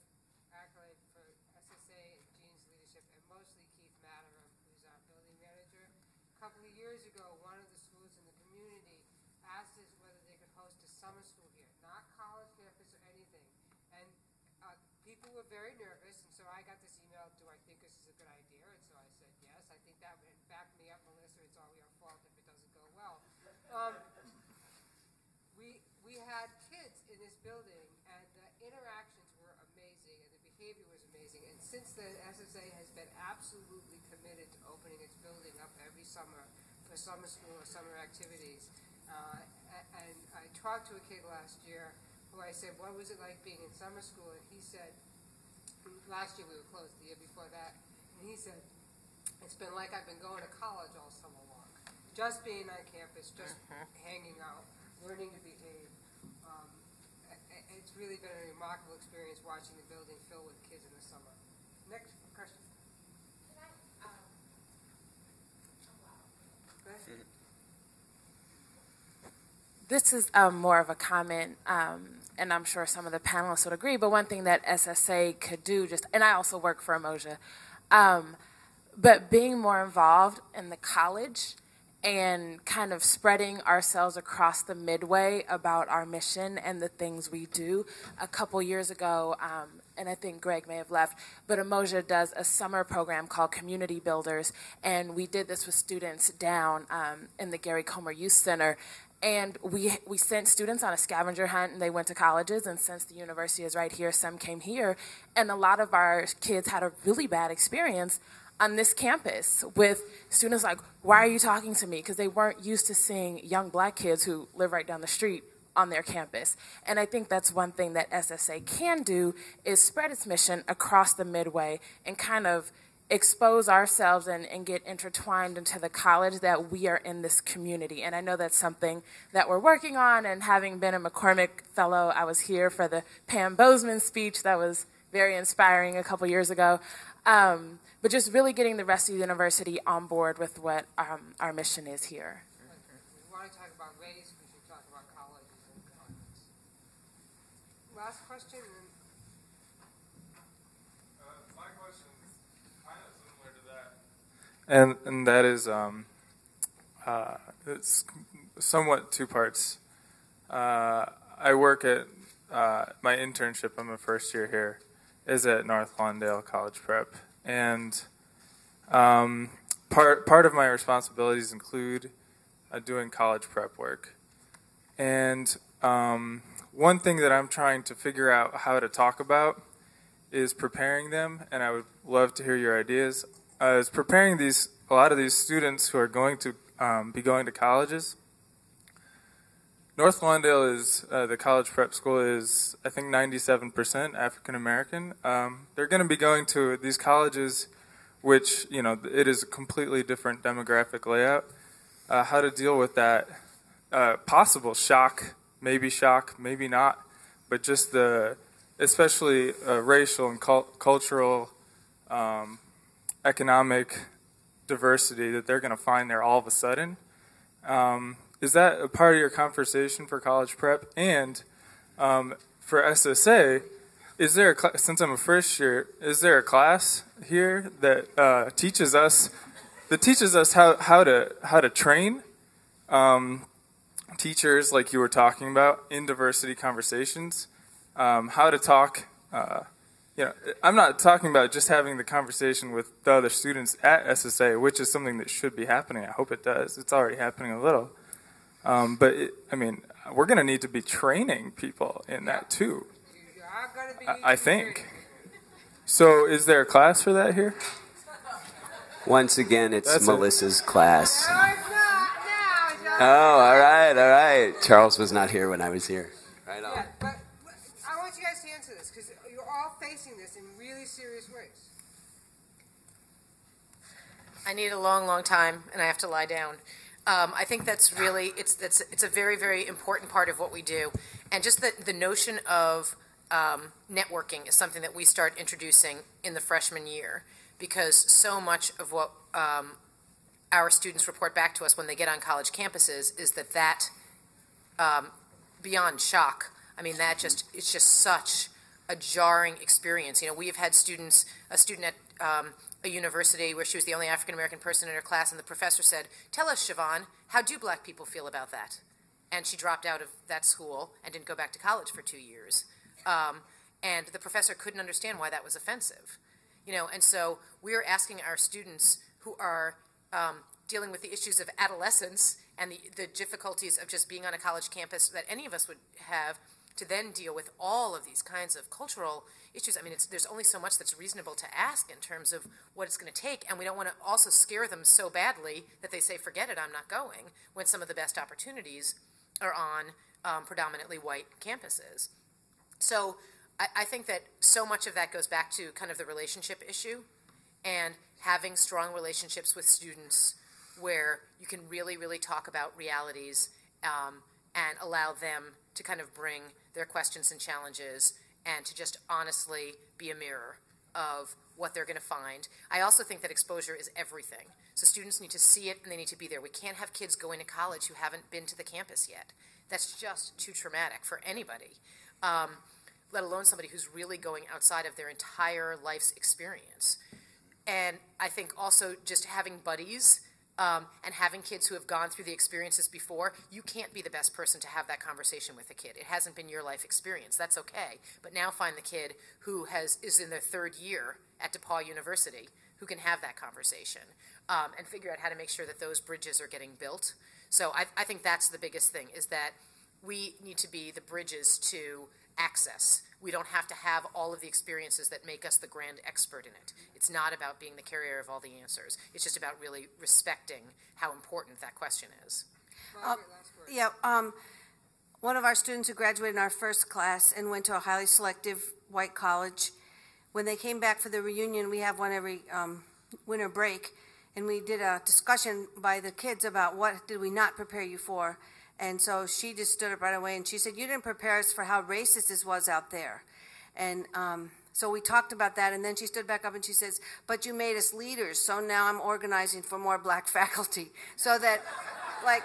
A: accolade for SSA and Jean's leadership, and mostly Keith Matterum, who's our building manager. A couple of years ago, one of the schools in the community asked us whether they could host a summer school here, not college campus or anything. And people were very nervous, and so I got this email, do I think this is a good idea? And so I said yes. I think that would back me up, Melissa. It's all your fault if it doesn't go well. We had kids in this building since then, SSA has been absolutely committed to opening its building up every summer for summer school or summer activities. And I talked to a kid last year who I said, what was it like being in summer school? And he said, last year we were closed, the year before that, and he said, it's been like I've been going to college all summer long. Just being on campus, just hanging out, learning to behave. It's really been a remarkable experience watching the building fill with kids in the summer. Next question. Go ahead.
G: This is more of a comment, and I'm sure some of the panelists would agree, but one thing that SSA could do, and I also work for Umoja, but being more involved in the college and kind of spreading ourselves across the midway about our mission and the things we do. A couple years ago, and I think Greg may have left, but Umoja does a summer program called Community Builders, and we did this with students down in the Gary Comer Youth Center. And we sent students on a scavenger hunt, and they went to colleges, and since the university is right here, some came here, and a lot of our kids had a really bad experience on this campus with students like, why are you talking to me? Because they weren't used to seeing young black kids who live right down the street on their campus. And I think that's one thing that SSA can do is spread its mission across the midway and kind of expose ourselves and get intertwined into the college that we are in this community. And I know that's something that we're working on, and having been a McCormick Fellow, I was here for the Pam Bozeman speech that was very inspiring a couple years ago. But just really getting the rest of the university on board with what our mission is here.
A: We want to talk about race, we should talk about colleges and conference. Last question.
H: My question is kind of similar to that. And that is, it's somewhat two parts. I work at, my internship, I'm a first year here, is at North Lawndale College Prep. And part of my responsibilities include doing college prep work. And one thing that I'm trying to figure out how to talk about is preparing them, and I would love to hear your ideas, is preparing a lot of these students who are going to be going to colleges. North Lawndale is, the college prep school is, I think, 97% African American. They're going to be going to these colleges, which, it is a completely different demographic layout. How to deal with that possible shock, maybe not, but just especially racial and cultural, economic diversity that they're going to find there all of a sudden. Is that a part of your conversation for college prep? And for SSA, is there since I'm a first year, is there a class here that teaches us how to train teachers, like you were talking about, in diversity conversations, how to talk? I'm not talking about just having the conversation with the other students at SSA, which is something that should be happening. I hope it does. It's already happening a little. But we're going to need to be training people in that too. I think. So, is there a class for that here?
C: Once again, it's Melissa's class.
A: No, it's not. No,
C: Oh, all right. Charles was not here when I was here. Right on.
A: Yeah, but I want you guys to answer this because you're all facing this in really serious ways.
E: I need a long, long time, and I have to lie down. I think that's really, it's a very, very important part of what we do. And just the notion of networking is something that we start introducing in the freshman year, because so much of what our students report back to us when they get on college campuses is that beyond shock, it's just such a jarring experience. We have had a student at a university where she was the only African-American person in her class, and the professor said, "Tell us, Siobhan, how do black people feel about that?" And she dropped out of that school and didn't go back to college for 2 years. And the professor couldn't understand why that was offensive. And so we're asking our students who are dealing with the issues of adolescence and the difficulties of just being on a college campus that any of us would have, to then deal with all of these kinds of cultural issues. I mean, there's only so much that's reasonable to ask in terms of what it's going to take, and we don't want to also scare them so badly that they say, forget it, I'm not going, when some of the best opportunities are on predominantly white campuses. So I think that so much of that goes back to kind of the relationship issue and having strong relationships with students where you can really, really talk about realities and allow them to kind of bring their questions and challenges and to just honestly be a mirror of what they're going to find. I also think that exposure is everything. So students need to see it and they need to be there. We can't have kids going to college who haven't been to the campus yet. That's just too traumatic for anybody, let alone somebody who's really going outside of their entire life's experience. And I think also just having buddies and having kids who have gone through the experiences before, you can't be the best person to have that conversation with the kid. It hasn't been your life experience. That's okay. But now find the kid who is in their third year at DePaul University who can have that conversation and figure out how to make sure that those bridges are getting built. So I think that's the biggest thing, is that we need to be the bridges to access. We don't have to have all of the experiences that make us the grand expert in it. It's not about being the carrier of all the answers. It's just about really respecting how important that question is.
A: Margaret, last word.
B: Yeah, one of our students who graduated in our first class and went to a highly selective white college, when they came back for the reunion, we have one every winter break, and we did a discussion by the kids about what did we not prepare you for. And so she just stood up right away and she said, you didn't prepare us for how racist this was out there. And so we talked about that, and then she stood back up and she says, but you made us leaders, so now I'm organizing for more black faculty. So that, like,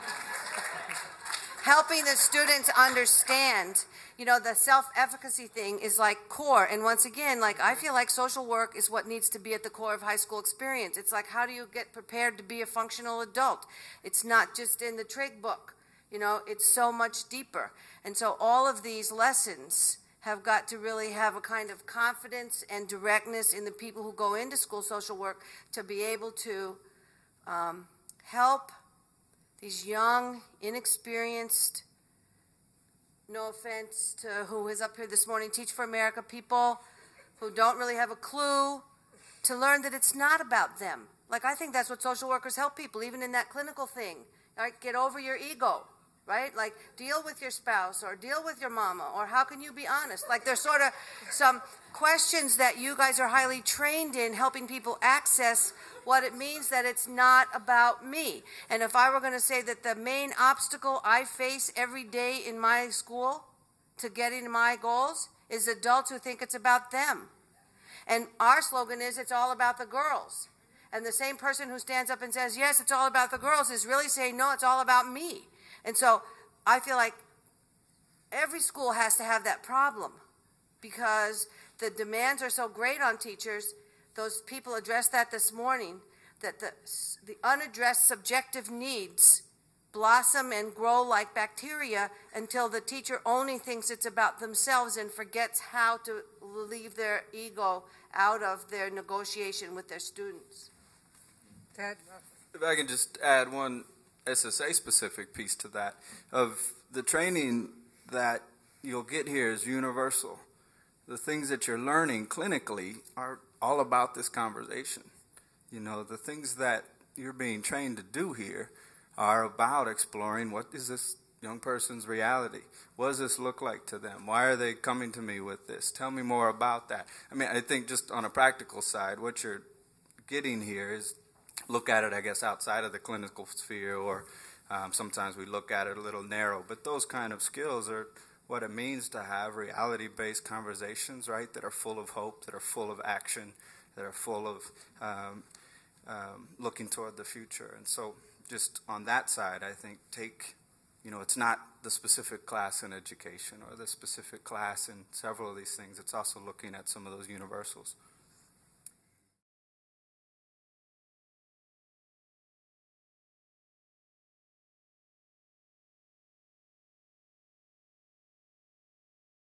B: helping the students understand, you know, the self-efficacy thing is like core. And once again, like, I feel like social work is what needs to be at the core of high school experience. It's like, how do you get prepared to be a functional adult? It's not just in the trig book. You know, it's so much deeper. And so all of these lessons have got to really have a kind of confidence and directness in the people who go into school social work to be able to help these young, inexperienced, no offense to who is up here this morning, Teach for America people who don't really have a clue, to learn that it's not about them. Like, I think that's what social workers help people, even in that clinical thing. Right? Get over your ego. Right? Like, deal with your spouse or deal with your mama, or how can you be honest? Like, there's sort of some questions that you guys are highly trained in, helping people access what it means that it's not about me. And if I were going to say that the main obstacle I face every day in my school to getting to my goals is adults who think it's about them. And our slogan is, it's all about the girls. And the same person who stands up and says, yes, it's all about the girls, is really saying, no, it's all about me. And so I feel like every school has to have that problem, because the demands are so great on teachers. Those people addressed that this morning, that the unaddressed subjective needs blossom and grow like bacteria until the teacher only thinks it's about themselves and forgets how to leave their ego out of their negotiation with their students.
D: If I can just add one SSA specific piece to that, of the training that you'll get here is universal. The things that you're learning clinically are all about this conversation. You know, the things that you're being trained to do here are about exploring, what is this young person's reality? What does this look like to them? Why are they coming to me with this? Tell me more about that. I mean, I think just on a practical side, what you're getting here is look at it, I guess, outside of the clinical sphere, or sometimes we look at it a little narrow. But those kind of skills are what it means to have reality-based conversations, right, that are full of hope, that are full of action, that are full of looking toward the future. And so just on that side, I think it's not the specific class in education or the specific class in several of these things. It's also looking at some of those universals.